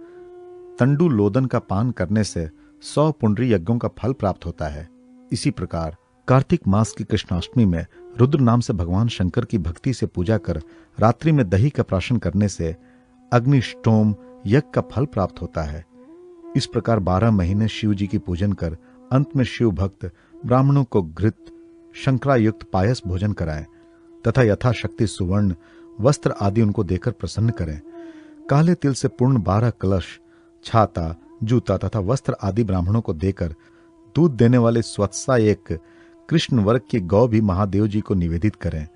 तंडु लोदन का पान करने से 100 पुंडरी यज्ञों का फल प्राप्त होता है। इसी प्रकार कार्तिक मास की कृष्णाष्टमी में रुद्र नाम से भगवान शंकर की भक्ति से पूजा कर रात्रि में दही का प्राशन करने से अग्निष्टोम यज्ञ का फल प्राप्त होता है। इस प्रकार 12 महीने शिव जी की पूजन कर अंत में शिव भक्त ब्राह्मणों को घृत शंकरायुक्त पायस भोजन कराएं तथा यथाशक्ति सुवर्ण वस्त्र आदि उनको देकर प्रसन्न करें। काले तिल से पूर्ण 12 कलश, छाता, जूता तथा वस्त्र आदि ब्राह्मणों को देकर दूध देने वाले स्वत्सा एक कृष्ण वर्ग की गौ भी महादेव जी को निवेदित करें।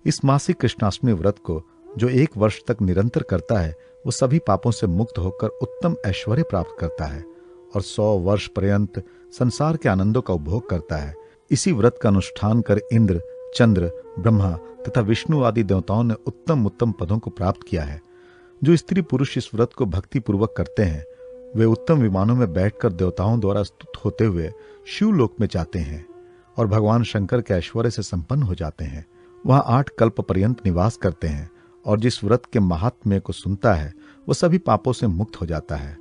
इस मासिक कृष्णाष्टमी व्रत को जो 1 वर्ष तक निरंतर करता है वो सभी पापों से मुक्त होकर उत्तम ऐश्वर्य प्राप्त करता है और 100 वर्ष पर्यंत संसार के आनंदों का उपभोग करता है। इसी व्रत का अनुष्ठान कर इंद्र, चंद्र, ब्रह्मा तथा विष्णु आदि देवताओं ने उत्तम उत्तम पदों को प्राप्त किया है। जो स्त्री पुरुष इस व्रत को भक्ति पूर्वक करते हैं वे उत्तम विमानों में बैठकर देवताओं द्वारा स्तुत होते हुए शिवलोक में जाते हैं और भगवान शंकर के ऐश्वर्य से संपन्न हो जाते हैं। वहां 8 कल्प पर्यंत निवास करते हैं और जिस व्रत के महात्म्य को सुनता है वह सभी पापों से मुक्त हो जाता है।